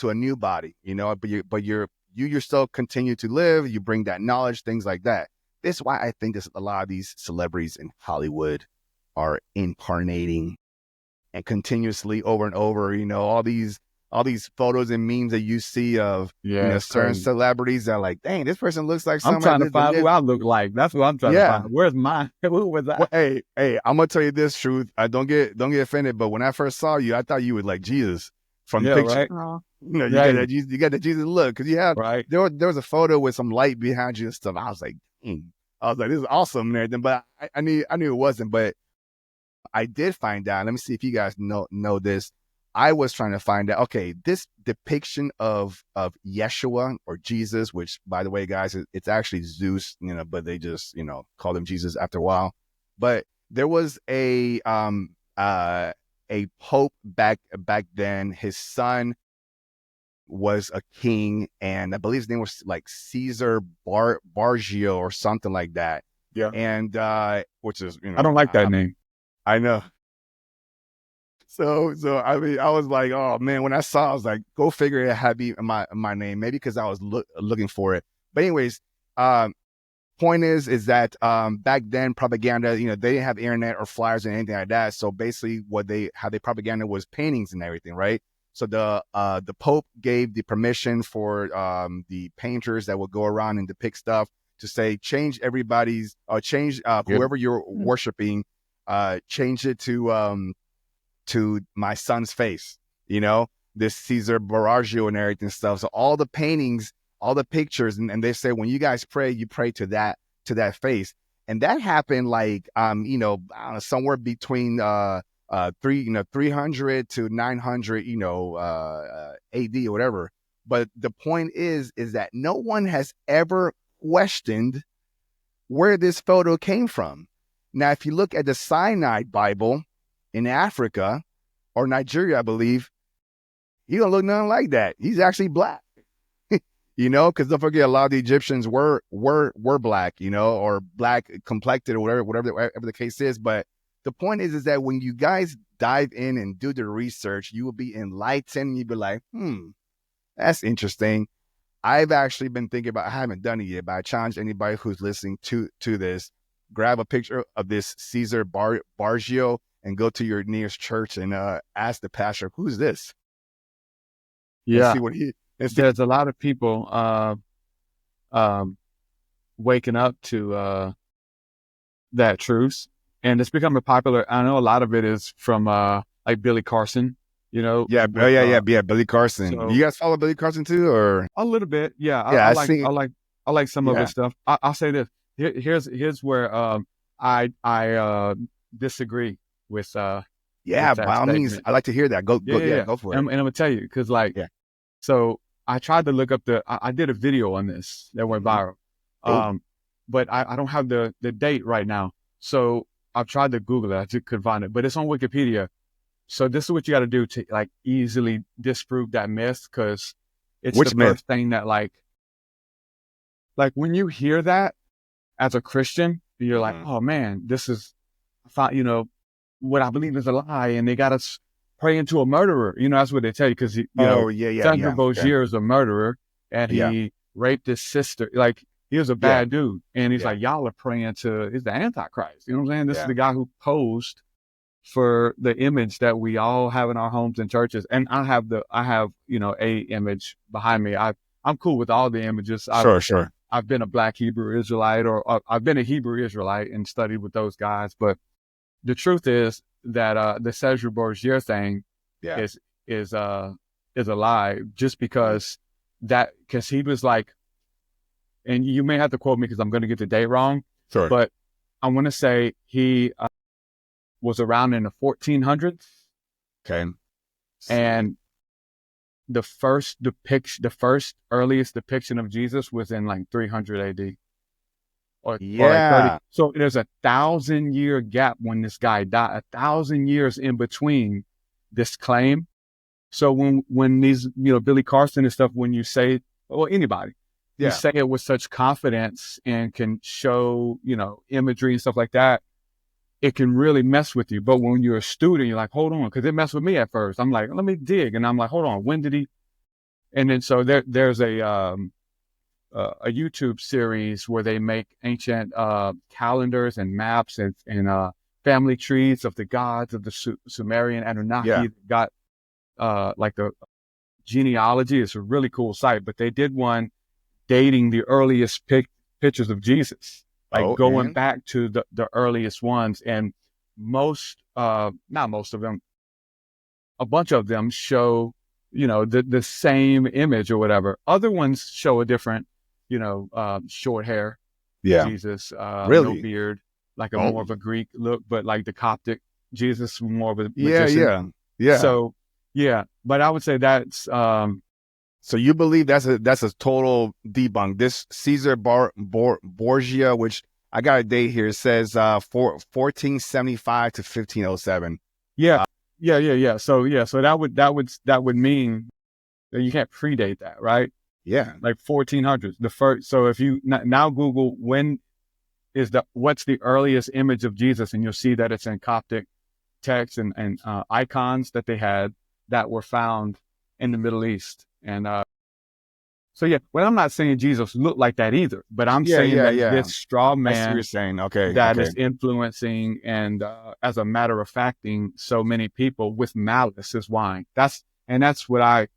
a new body, but you yourself continue to live, you bring that knowledge, things like that. This is why I think a lot of these celebrities in Hollywood are incarnating and continuously over and over, all these photos and memes that you see of certain celebrities that are like, dang, this person looks like somebody. I'm trying to find who I look like. That's what I'm trying to find. Where's mine? Who was that? Well, hey, I'm gonna tell you this truth. I don't get offended, but when I first saw you, I thought you were like Jesus from the picture. Right? You got that Jesus look, because you have there was a photo with some light behind you and stuff. I was like, this is awesome and everything, but I knew it wasn't. But I did find out. Let me see if you guys know this. I was trying to find out, okay, this depiction of Yeshua or Jesus, which, by the way, guys, it's actually Zeus, but they just, called him Jesus after a while. But there was a pope back then. His son was a king, and I believe his name was like Cesar Borgia or something like that. Yeah. And which is, I don't like that name. I know. So I mean, I was like, oh man, when I saw, I was like, go figure it had be my name, maybe because I was looking for it. But anyways, point is that back then propaganda, they didn't have internet or flyers or anything like that. So basically, how they propaganda was paintings and everything, right? So the Pope gave the permission for the painters that would go around and depict stuff to say change whoever you're worshiping, change it to my son's face. you know, this Cesar Borgia and everything stuff. So all the paintings, all the pictures, and they say when you guys pray, you pray to that face. And that happened like you know, I don't know, somewhere between 300 to 900, you know, AD or whatever. But the point is that no one has ever questioned where this photo came from. Now, if you look at the Sinai Bible in Africa or Nigeria, I believe, he don't look nothing like that. He's actually black, you know, because don't forget, a lot of the Egyptians were black, you know, or black complected or whatever the case is. But the point is that when you guys dive in and do the research, you will be enlightened. You'll be like, that's interesting. I've actually been thinking about, I haven't done it yet, but I challenge anybody who's listening to this, grab a picture of this Cesar Borgia and go to your nearest church and ask the pastor, who's this? Yeah. And see what there's a lot of people waking up to that truth, and it's becoming popular. I know a lot of it is from like Billy Carson, you know. Yeah, Billy Carson. So, you guys follow Billy Carson too, or a little bit? Yeah, I like some of his stuff. I'll say this. Here's where I disagree with. By all all means, I like to hear that. Go for it. And I'm gonna tell you, because so I tried to look up I did a video on this that went viral. But I don't have the date right now. So I've tried to Google it. I just couldn't find it, but it's on Wikipedia. So this is what you got to do to like easily disprove that myth, because it's the first thing that like when you hear that as a Christian, you're like, oh man, this is, you know, what I believe is a lie, and they got us praying to a murderer. You know, that's what they tell you, because Cesar Borgia is a murderer, and he raped his sister. Like, he was a bad dude, and he's like, y'all are praying to, he's the Antichrist. You know what I'm saying? This is the guy who posed for the image that we all have in our homes and churches. And I have you know, a image behind me. I'm cool with all the images. Sure. I've been a Black Hebrew Israelite, or I've been a Hebrew Israelite and studied with those guys. But the truth is that the Cesar Borgia thing is a lie, just because he was like, and you may have to quote me because I'm going to get the date wrong. Sure. But I want to say he was around in the 1400s. Okay. And the earliest depiction of Jesus was in like 300 AD. Or like 30. So there's a 1,000-year gap when this guy died, 1,000 years in between this claim. So when these, you know, Billy Carson and stuff, when you say, well, anybody, you say it with such confidence and can show, you know, imagery and stuff like that, it can really mess with you. But when you're a student, you're like, hold on, because it messed with me at first. I'm like, let me dig. And I'm like, hold on, when did he? And then so there's a YouTube series where they make ancient calendars and maps and family trees of the gods of the Sumerian Anunnaki. Got like the genealogy. It's a really cool site, but they did one dating the earliest pictures of Jesus, like going back to the earliest ones. And not most of them, a bunch of them show, you know, the same image or whatever. Other ones show a different, you know, short hair, Jesus, no beard, like more of a Greek look, but like the Coptic Jesus, more of a magician. So, but I would say that's, so you believe that's a total debunk. This Cesar Borgia, which I got a date here, it says 1475 to 1507. Yeah. So that would mean that you can't predate that, right? Yeah, like 1400s. The first. So if you now Google what's the earliest image of Jesus, and you'll see that it's in Coptic text and icons that they had that were found in the Middle East. And so well, I'm not saying Jesus looked like that either, but I'm saying that this straw man, I see what you're saying. Is influencing and as a matter of facting so many people with malice is why. That's what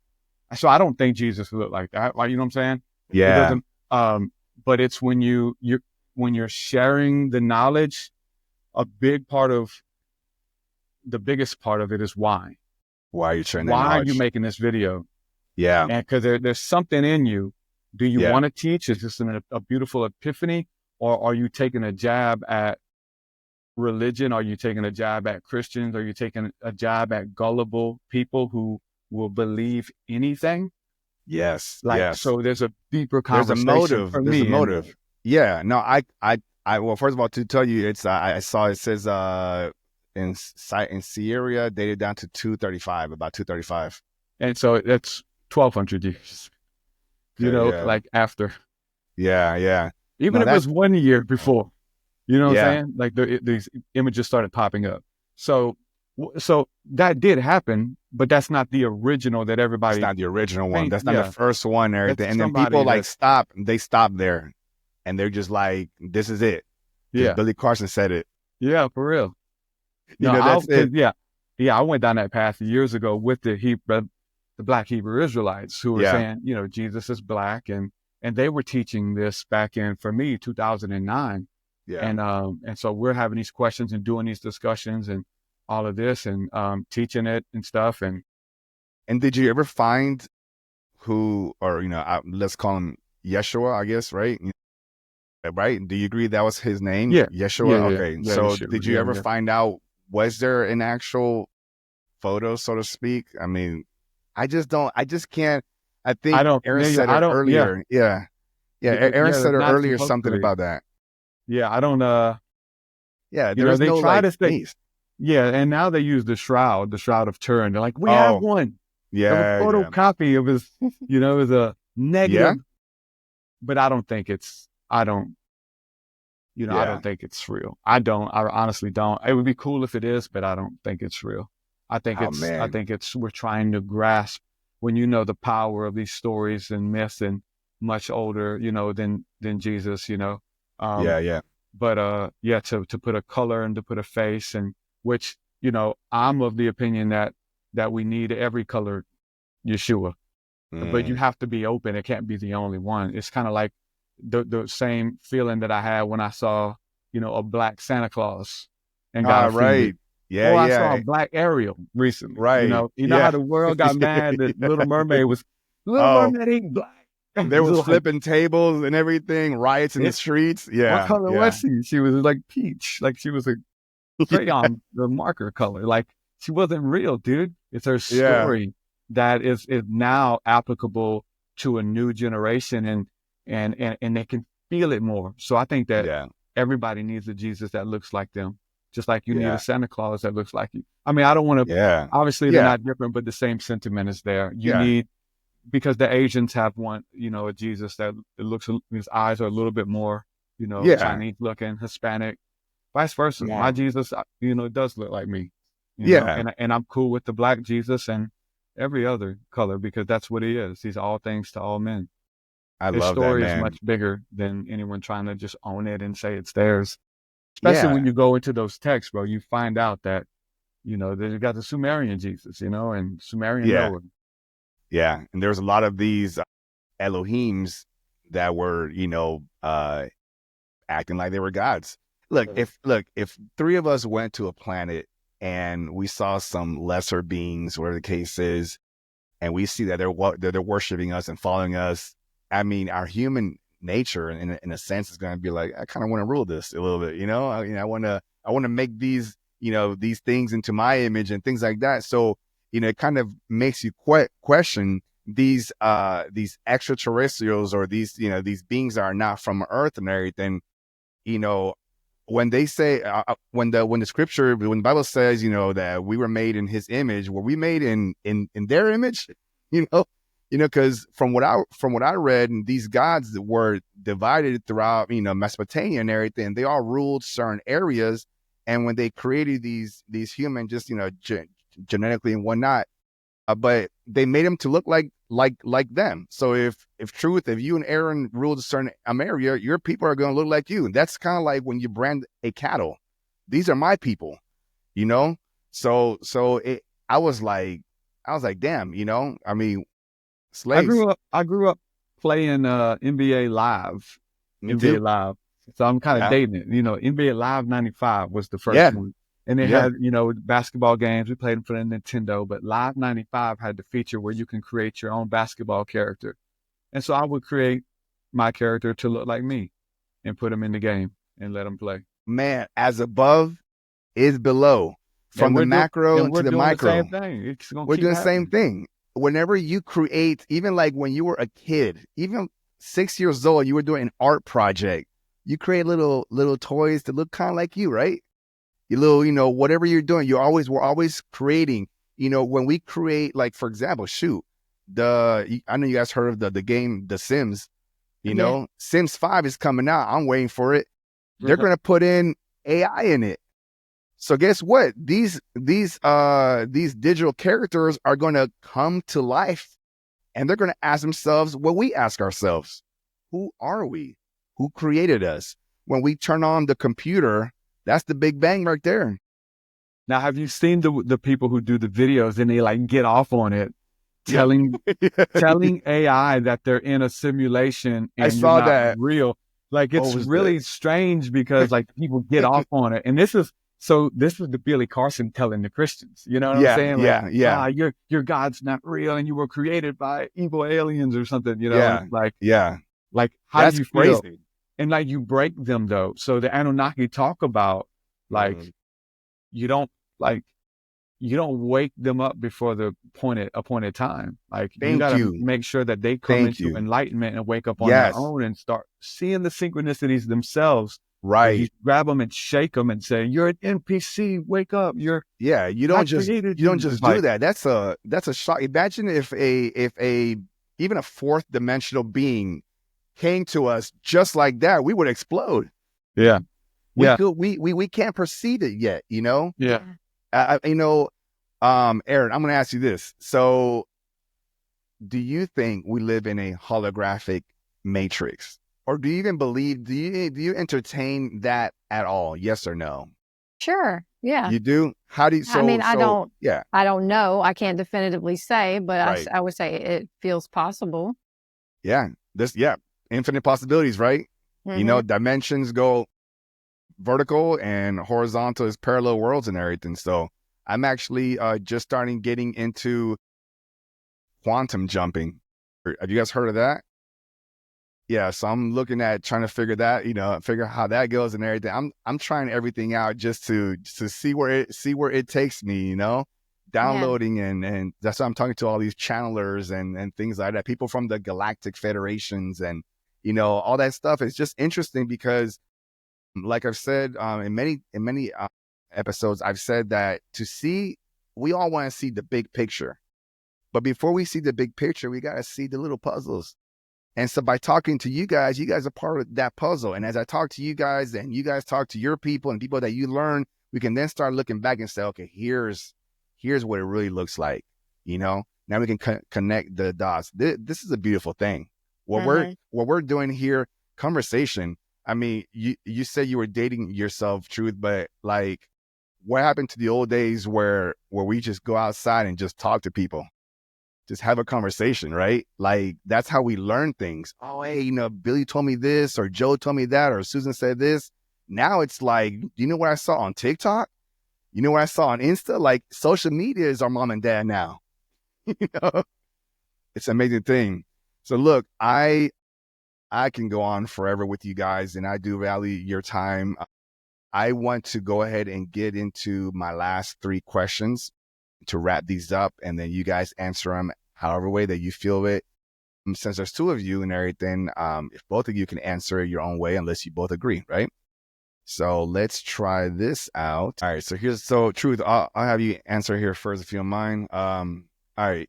so I don't think Jesus looked like that. Like, you know what I'm saying? Yeah. But it's when when you're sharing the knowledge, the biggest part of it is why. Why are you sharing that Why are you knowledge? making this video? Yeah. And because there's something in you. Do you Yeah. want to teach? Is this a beautiful epiphany? Or are you taking a jab at religion? Are you taking a jab at Christians? Are you taking a jab at gullible people who will believe anything? Yes. Like, Yes. so there's a deeper There's a conversation motive. for There's a me in there. motive. Yeah. No, well, first of all, to tell you, it's, I saw it says, in Syria, dated down to 235, about 235. And so that's 1,200 years, you Okay, know, yeah. like after, Yeah. Yeah. even No, if it was 1 year before, you know what yeah. I'm saying? Like these images started popping up. So that did happen, but that's not the original that That's everybody not the original one. thinks. That's not the Yeah. first one and everything. That's And then somebody people like that, they stop there and they're just like, this is it. yeah. Billy Carson said it. Yeah, for real. You know, that's it. I went down that path years ago with the Black Hebrew Israelites who were Yeah. saying, you know, Jesus is Black, and they were teaching this back in, for me, 2009. Yeah. And so we're having these questions and doing these discussions and all of this and teaching it and stuff. And And did you ever find who, or, you know, let's call him Yeshua, I guess, right? Right? Do you agree that was his name? yeah, Yeshua? yeah, Okay. yeah, So Yeshua, did you yeah, ever yeah. find out, was there an actual photo, so to speak? I mean, I just can't. I think Aaron said it earlier. Yeah. Yeah. Aaron said it not earlier, supposed to something be. about that. Yeah, I don't, Yeah. you There know, is they no try like to say, face. yeah, and now they use the shroud of Turin. They're like, we have Oh, one. yeah. Of a Yeah. photocopy of his, you know, is a negative, Yeah. but I don't think I don't Yeah. think it's real. I honestly don't. It would be cool if it is, but I don't think it's real. I think Oh, man. we're trying to grasp when you know the power of these stories and myths and much older, you know, than Jesus, you know. Yeah. Yeah. But yeah, to put a color and to put a face, and which, you know, I'm of the opinion that we need every color Yeshua, but you Mm. have to be open. It can't be the only one. It's kind of like the same feeling that I had when I saw, you know, a Black Santa Claus and got offended. Right. Yeah. Or I saw a Yeah. Black Ariel recently. Right. You know how Yeah. the world got mad that Little Oh, Mermaid ain't black. there was Like, flipping tables and everything, riots in the streets. what Yeah. color Yeah. was she? She was like peach, like she was a crayon, the marker color. Like she wasn't real, dude. It's her Yeah. story that is now applicable to a new generation, and they can feel it more. So I think that Yeah. everybody needs a Jesus that looks like them, just like you need Yeah. a Santa Claus that looks like you. I mean, I don't want to. Yeah. Obviously, they're Yeah. not different, but the same sentiment is there. You Yeah. need, because the Asians have one, you know, a Jesus that it looks, his eyes are a little bit more, you know, Yeah. Chinese looking, Hispanic, vice versa. Yeah. My Jesus, you know, does look like me. You know? Yeah. And I'm cool with the Black Jesus and every other color because that's what he is. He's all things to all men. I His love that, story is man. much bigger than anyone trying to just own it and say it's theirs. Especially Yeah. when you go into those texts, bro, you find out that, you know, they got the Sumerian Jesus, you know, and Sumerian Yeah. Noah. Yeah. And there's a lot of these Elohims that were, you know, acting like they were gods. Look, if three of us went to a planet and we saw some lesser beings, whatever the case is, and we see that they're worshiping us and following us, I mean, our human nature, in a sense, is going to be like, I kind of want to rule this a little bit, you know. I want to make these, you know, these things into my image and things like that. So, you know, it kind of makes you question these extraterrestrials, or these, you know, these beings that are not from Earth and everything. You know, when they say when the scripture, when the Bible says, you know, that we were made in His image, were we made in their image? You know, because from what I read, and these gods were divided throughout, you know, Mesopotamia and everything. They all ruled certain areas, and when they created these humans, just, you know, genetically and whatnot, but they made them to look like them. So if you and Aaron ruled a certain area, your people are going to look like you. And that's kind of like when you brand a cattle. These are my people, you know? So I was like, damn, you know, I mean, slaves. I grew up playing NBA Live. Me too. NBA Live. So I'm kind of Yeah. dating it. You know, NBA Live 95 was the first Yeah. one. And it Yeah. had, you know, basketball games. We played them for the Nintendo, but Live 95 had the feature where you can create your own basketball character. And so I would create my character to look like me and put them in the game and let them play. Man, as above is below. From the macro to the micro. The same thing. It's gonna We're keep doing the happening. same thing. Whenever you create, even like when you were a kid, even 6 years old, you were doing an art project. You create little toys that look kind of like you, right? Your little, you know, whatever you're doing, we're always creating. You know, when we create, like for example, I know you guys heard of the game The Sims. You know, Sims 5 is coming out. I'm waiting for it. They're gonna put in AI in it. So guess what? These digital characters are gonna come to life, and they're gonna ask themselves what we ask ourselves: who are we? Who created us? When we turn on the computer, that's the Big Bang right there. Now, have you seen the people who do the videos and they like get off on it, telling AI that they're in a simulation and I saw you're not that. real? Like, it's really strange because like people get off on it. And this was the Billy Carson telling the Christians, you know what I'm saying? Like, your God's not real and you were created by evil aliens or something, you know? Like how that's do you feel? crazy. And like you break them though. So the Anunnaki talk about like you don't wake them up before the appointed time. Like you gotta make sure that they come into enlightenment and wake up on their own and start seeing the synchronicities themselves. Right. You grab them and shake them and say, "You're an NPC. Wake up." You don't just do that. That's a shock. Imagine if even a fourth dimensional being came to us just like that, we would explode. Yeah. We can't perceive it yet, you know? Yeah. Aaron, I'm going to ask you this. So do you think we live in a holographic matrix? Or do you even believe, do you entertain that at all? Yes or no? Sure. Yeah. You do? How do you, I don't know. I can't definitively say, but I would say it feels possible. Yeah. Infinite possibilities, right? Mm-hmm. You know, dimensions go vertical and horizontal is parallel worlds and everything. So I'm actually just getting into quantum jumping. Have you guys heard of that? Yeah, so I'm looking at trying to figure how that goes and everything. I'm trying everything out just to see where it takes me, you know, downloading and that's why I'm talking to all these channelers and things like that. People from the Galactic Federations and, you know, all that stuff. It's just interesting because, like I've said in many episodes, I've said that we all want to see the big picture, but before we see the big picture, we got to see the little puzzles. And so by talking to you guys are part of that puzzle. And as I talk to you guys and you guys talk to your people and people that you learn, we can then start looking back and say, okay, here's what it really looks like. You know, now we can connect the dots. This is a beautiful thing. What we're doing here, conversation. I mean, you said you were dating yourself, Truth, but like, what happened to the old days where we just go outside and just talk to people? Just have a conversation, right? Like, that's how we learn things. Oh, hey, you know, Billy told me this, or Joe told me that, or Susan said this. Now it's like, you know what I saw on TikTok? You know what I saw on Insta? Like, social media is our mom and dad now. You know, it's an amazing thing. So look, I can go on forever with you guys, and I do value your time. I want to go ahead and get into my last 3 questions to wrap these up, and then you guys answer them however way that you feel it. Since there's 2 of you and everything, if both of you can answer it your own way, unless you both agree, right? So let's try this out. All right, so Truth, I'll have you answer here first if you don't mind. All right,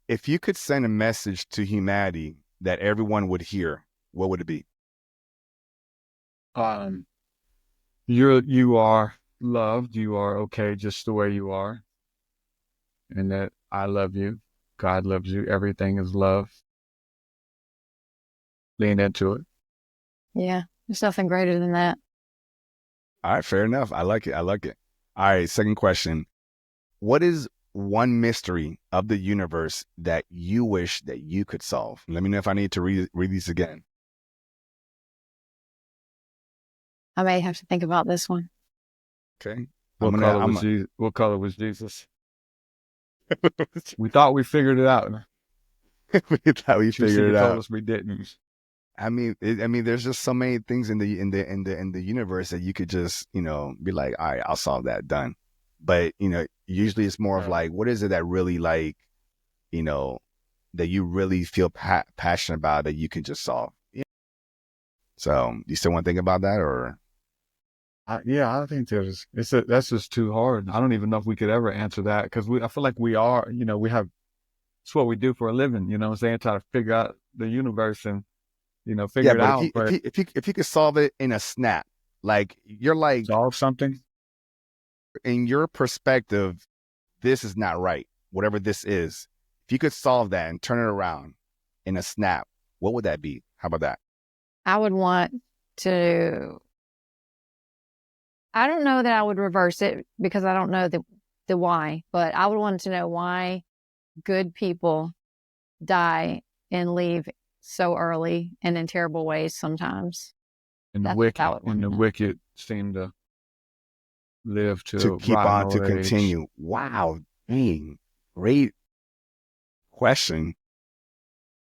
if you could send a message to humanity that everyone would hear, what would it be? You are loved. You are okay just the way you are. And that I love you. God loves you. Everything is love. Lean into it. Yeah, there's nothing greater than that. All right, fair enough. I like it. All right, second question. What is one mystery of the universe that you wish that you could solve? Let me know if I need to read these again. I may have to think about this one. Okay. I'm What gonna, color was Jesus? What color was Jesus? We thought we figured it out. we thought we figured it TruthSeekah told out. us we didn't. I mean, there's just so many things in the universe that you could just, be like, all right, I'll solve that, done. But usually it's more of like, what is it that really like, that you really feel passionate about that you can just solve? Yeah. So, do you still want to think about that, or? I think that's just too hard. I don't even know if we could ever answer that because I feel like we are, it's what we do for a living. You know what I'm saying? Try to figure out the universe and figure it out. But if you could solve it in a snap, like you're like solve something in your perspective, this is not right. Whatever this is, if you could solve that and turn it around in a snap, what would that be? How about that? I would want to. I don't know that I would reverse it because I don't know the why, but I would want to know why good people die and leave so early and in terrible ways sometimes. And the wicked seem to live to keep on, to age. continue. Wow, dang, great question.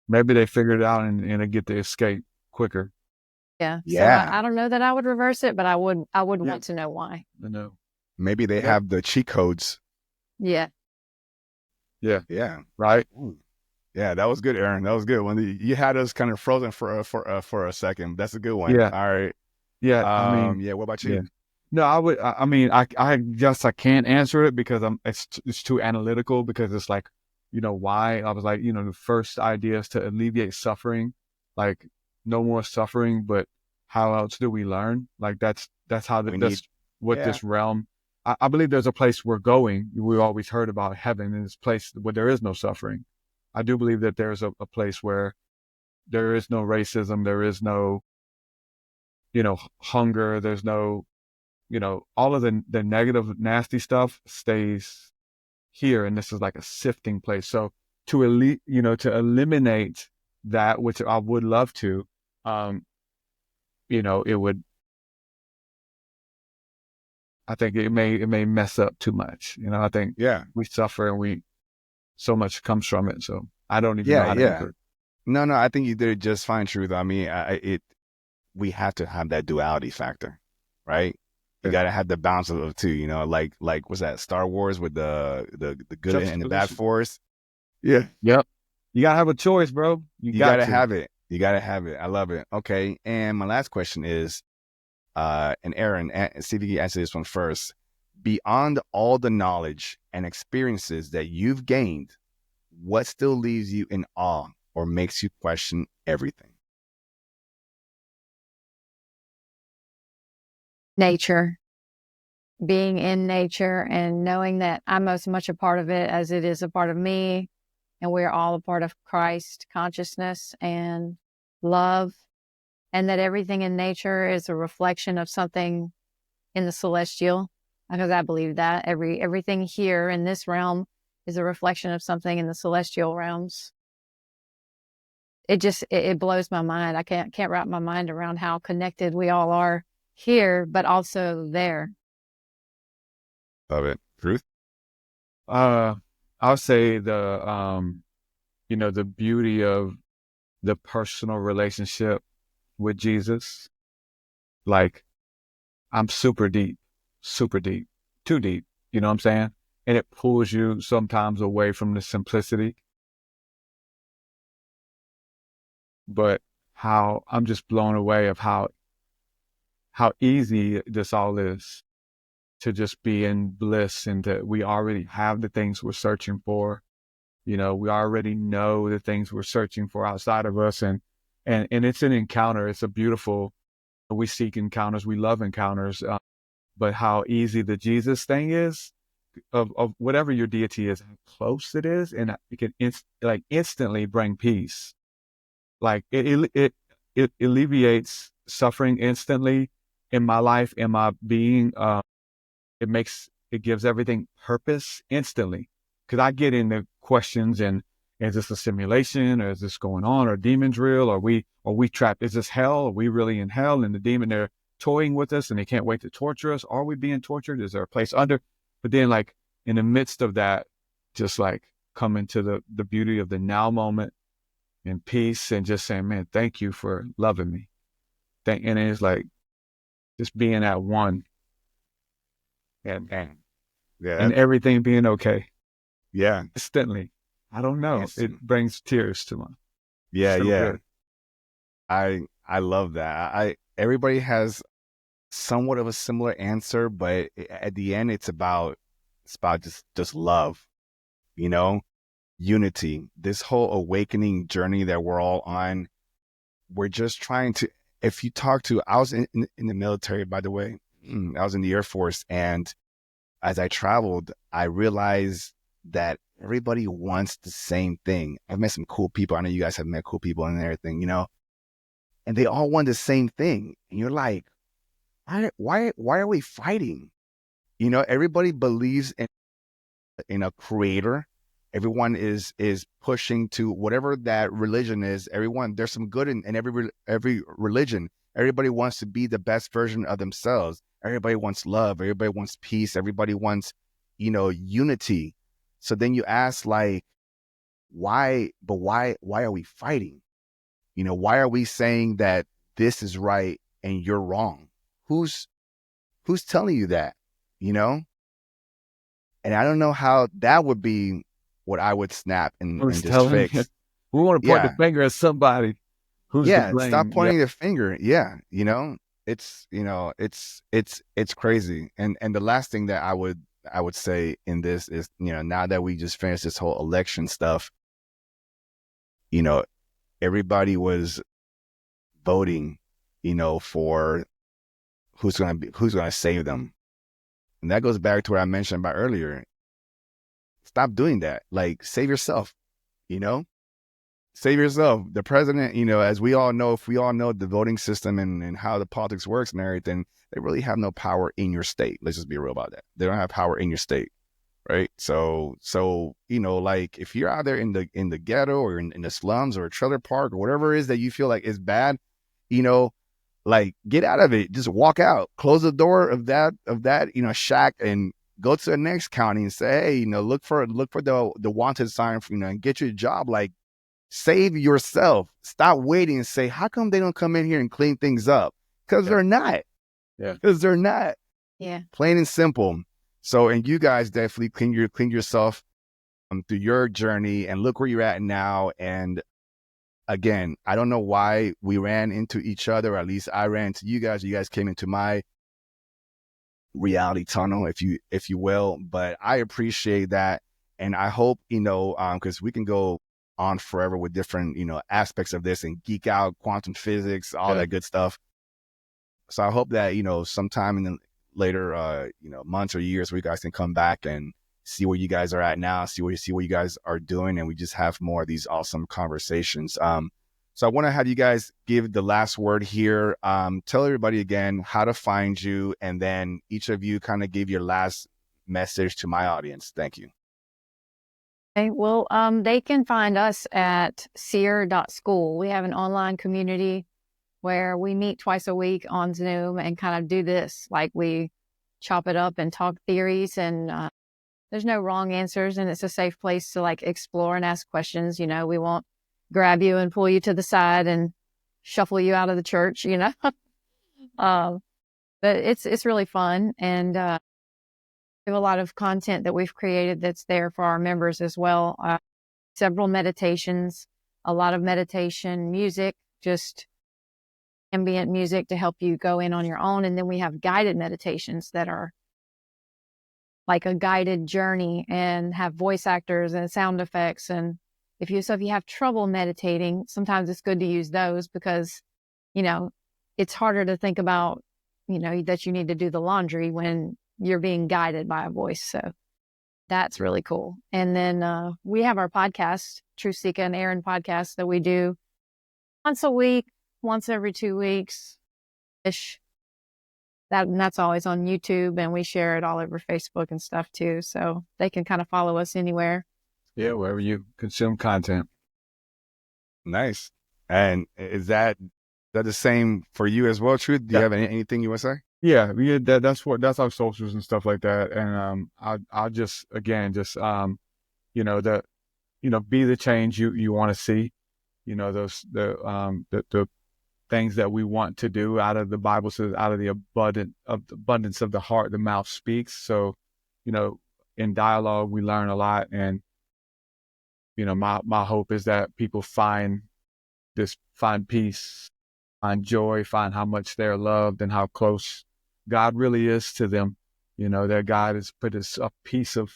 Maybe they figured it out and they get to escape quicker. Yeah. So I don't know that I would reverse it, but I would want to know why. I know. Maybe they have the cheat codes. Yeah. Yeah. Yeah. Right. Ooh. Yeah, that was good, Aaron. That was good. When you had us kind of frozen for a second. That's a good one. Yeah. All right. Yeah. Yeah. What about you? Yeah. No, I would. I mean, I guess I can't answer it because it's too analytical. Because it's like, why? I was like, the first idea is to alleviate suffering, like no more suffering. But how else do we learn? Like that's how this realm. I believe there's a place we're going. We always heard about heaven, and this place where there is no suffering. I do believe that there's a place where there is no racism, there is no, hunger, there's no, all of the negative, nasty stuff stays here, and this is like a sifting place. So to eliminate that, which I would love to, it would. I think it may mess up too much. I think we suffer and so much comes from it. So I don't even know how to answer it. No, I think you did it just fine, Truth. I mean, we have to have that duality factor, right? You got to have the balance of the two, like what's that, Star Wars with the good and the bad force? Yeah. Yep. You got to have a choice, bro. You got to have it. You got to have it. I love it. Okay. And my last question is, and Aaron, see if you can answer this one first. Beyond all the knowledge and experiences that you've gained, what still leaves you in awe or makes you question everything? Nature. Being in nature and knowing that I'm as much a part of it as it is a part of me, and we're all a part of Christ consciousness and love, and that everything in nature is a reflection of something in the celestial, because I believe that everything here in this realm is a reflection of something in the celestial realms. It blows my mind. I can't wrap my mind around how connected we all are here, but also there. Love it. Truth? I'll say the beauty of the personal relationship with Jesus. Like, I'm super deep, too deep, you know what I'm saying? And it pulls you sometimes away from the simplicity. But how I'm just blown away of how easy this all is, to just be in bliss, and that we already have the things we're searching for. We already know the things we're searching for outside of us. And it's an encounter. It's a beautiful, we seek encounters. We love encounters. But how easy the Jesus thing is, of whatever your deity is, how close it is. And it can instantly bring peace. Like it alleviates suffering instantly in my life, in my being. It gives everything purpose instantly. Because I get into questions and is this a simulation, or is this going on, or demons real, or we trapped? Is this hell? Are we really in hell? And the demon, they're toying with us and they can't wait to torture us. Are we being tortured? Is there a place under? But then like in the midst of that, just like coming to the beauty of the now moment and peace and just saying, man, thank you for loving me. And it's like just being at one and everything being okay. Yeah. Instantly. I don't know. It brings tears to my. Yeah. So Yeah. good. I love that. Everybody has somewhat of a similar answer, but at the end, it's about just love, you know, unity, this whole awakening journey that we're all on. We're just trying to, if you talk to, I was in the military, by the way, I was in the Air Force. And as I traveled, I realized that everybody wants the same thing. I've met some cool people. I know you guys have met cool people and everything, you know, and they all want the same thing. And you're like, why are we fighting? You know, everybody believes in a creator. Everyone is pushing to whatever that religion is. Everyone, there's some good in every religion. Everybody wants to be the best version of themselves. Everybody wants love. Everybody wants peace. Everybody wants, you know, unity. So then you ask, like, why are we fighting? You know, why are we saying that this is right and you're wrong? Who's telling you that, you know? And I don't know how that would be what I would snap and just fix. We want to point the finger at somebody who's to blame. Stop pointing the finger. Yeah. You know, it's crazy. And the last thing that I would say in this is, you know, now that we just finished this whole election stuff, you know, everybody was voting, you know, for who's going to save them. And that goes back to what I mentioned about earlier. Stop doing that. Like, save yourself, you know, save yourself. The president, you know, as we all know, if we all know the voting system and how the politics works and everything, they really have no power in your state. Let's just be real about that. They don't have power in your state. Right. So, you know, like if you're out there in the ghetto or in the slums or a trailer park or whatever it is that you feel like is bad, you know, like get out of it. Just walk out, close the door of that, you know, shack and go to the next county and say, hey, you know, look for the wanted sign, for, you know, and get your job. Like, save yourself. Stop waiting and say, how come they don't come in here and clean things up? Because they're not. Yeah. Because they're not. Yeah. Plain and simple. So, and you guys definitely clean yourself through your journey and look where you're at now. And again, I don't know why we ran into each other, or at least I ran into you guys. You guys came into my reality tunnel, if you will. But I appreciate that. And I hope, you know, because we can go on forever with different, you know, aspects of this and geek out, quantum physics, all that good stuff. So I hope that, you know, sometime in the later, you know, months or years, we guys can come back and see where you guys are at now, see what you guys are doing, and we just have more of these awesome conversations. So I want to have you guys give the last word here. Tell everybody again how to find you, and then each of you kind of give your last message to my audience. Thank you. Okay, well, they can find us at seer.school. We have an online community where we meet twice a week on Zoom and kind of do this. Like, we chop it up and talk theories, and there's no wrong answers, and it's a safe place to like explore and ask questions. You know, we won't grab you and pull you to the side and shuffle you out of the church, you know. But it's really fun, and we have a lot of content that we've created that's there for our members as well. Several meditations, a lot of meditation music, just ambient music to help you go in on your own. And then we have guided meditations that are like a guided journey and have voice actors and sound effects. And if you have trouble meditating, sometimes it's good to use those because, you know, it's harder to think about, you know, that you need to do the laundry when you're being guided by a voice. So that's really cool. And then we have our podcast, TruthSeekah and Arien podcast, that we do once a week, once every 2 weeks ish. That's always on YouTube, and we share it all over Facebook and stuff too. So they can kind of follow us anywhere. Yeah, wherever you consume content. Nice. And is that that the same for you as well, Truth? Do you Yeah. have anything you want to say? Yeah, that's our socials and stuff like that. And I'll just again just you know the be the change you want to see. Those the things that we want to do. Out of the Bible says, out of the abundance of the heart, the mouth speaks. So, in dialogue we learn a lot, and my hope is that people find peace, find joy, find how much they're loved and how close God really is to them. That God has put a piece of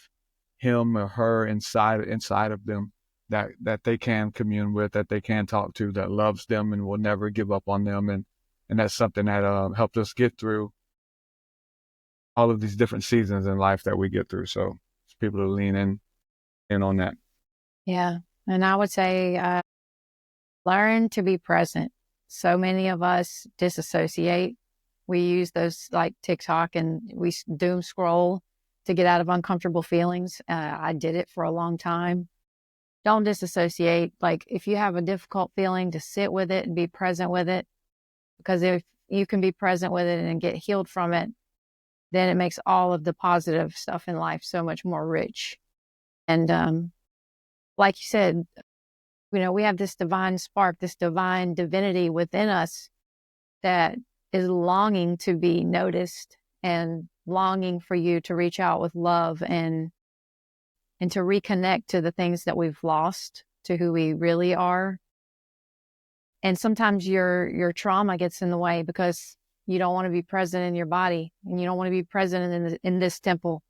him or her inside of them that they can commune with, that they can talk to, that loves them and will never give up on them. And that's something that helped us get through all of these different seasons in life that we get through. So it's people to lean in on that. Yeah. And I would say, learn to be present. So many of us disassociate. We use those like TikTok and we doom scroll to get out of uncomfortable feelings. I did it for a long time. Don't disassociate. Like if you have a difficult feeling, to sit with it and be present with it. Because if you can be present with it and get healed from it, then it makes all of the positive stuff in life so much more rich. And like you said, we have this divine spark, this divine divinity within us that is longing to be noticed and longing for you to reach out with love and to reconnect to the things that we've lost, to who we really are. And sometimes your trauma gets in the way because you don't want to be present in your body and you don't want to be present in this temple.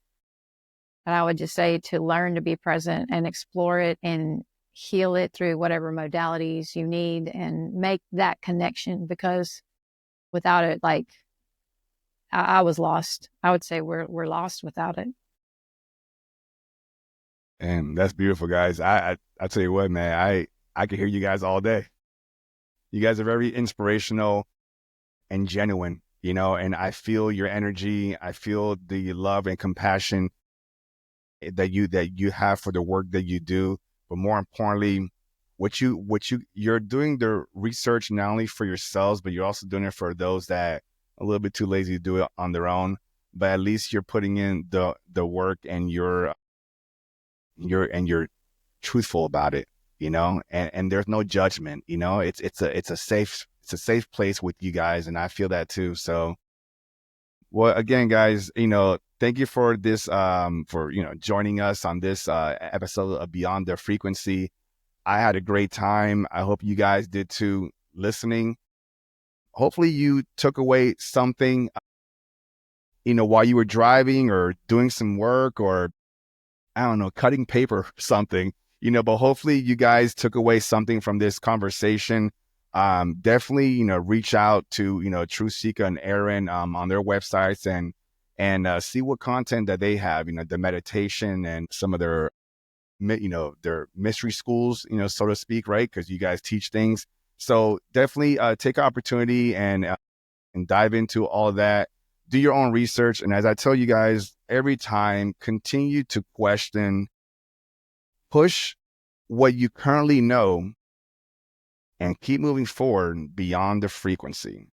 But I would just say to learn to be present and explore it and heal it through whatever modalities you need and make that connection, because without it, like I was lost. I would say we're lost without it. And that's beautiful, guys. I tell you what, man, I can hear you guys all day. You guys are very inspirational and genuine, and I feel your energy. I feel the love and compassion that you have for the work that you do. But more importantly, you're doing the research not only for yourselves, but you're also doing it for those that are a little bit too lazy to do it on their own. But at least you're putting in the work, and you're truthful about it, and there's no judgment. It's a safe place with you guys, and I feel that too. So, well, again, guys, thank you for this, for joining us on this episode of Beyond the Frequency. I had a great time. I hope you guys did too, listening. Hopefully you took away something, while you were driving or doing some work, or I don't know, cutting paper, something, but hopefully you guys took away something from this conversation. Definitely, reach out to, TruthSeekah and Arien, on their websites and see what content that they have, the meditation and some of their mystery schools, so to speak, right? Because you guys teach things. So definitely take opportunity and dive into all of that. Do your own research. And as I tell you guys every time, continue to question, push what you currently know, and keep moving forward beyond the frequency.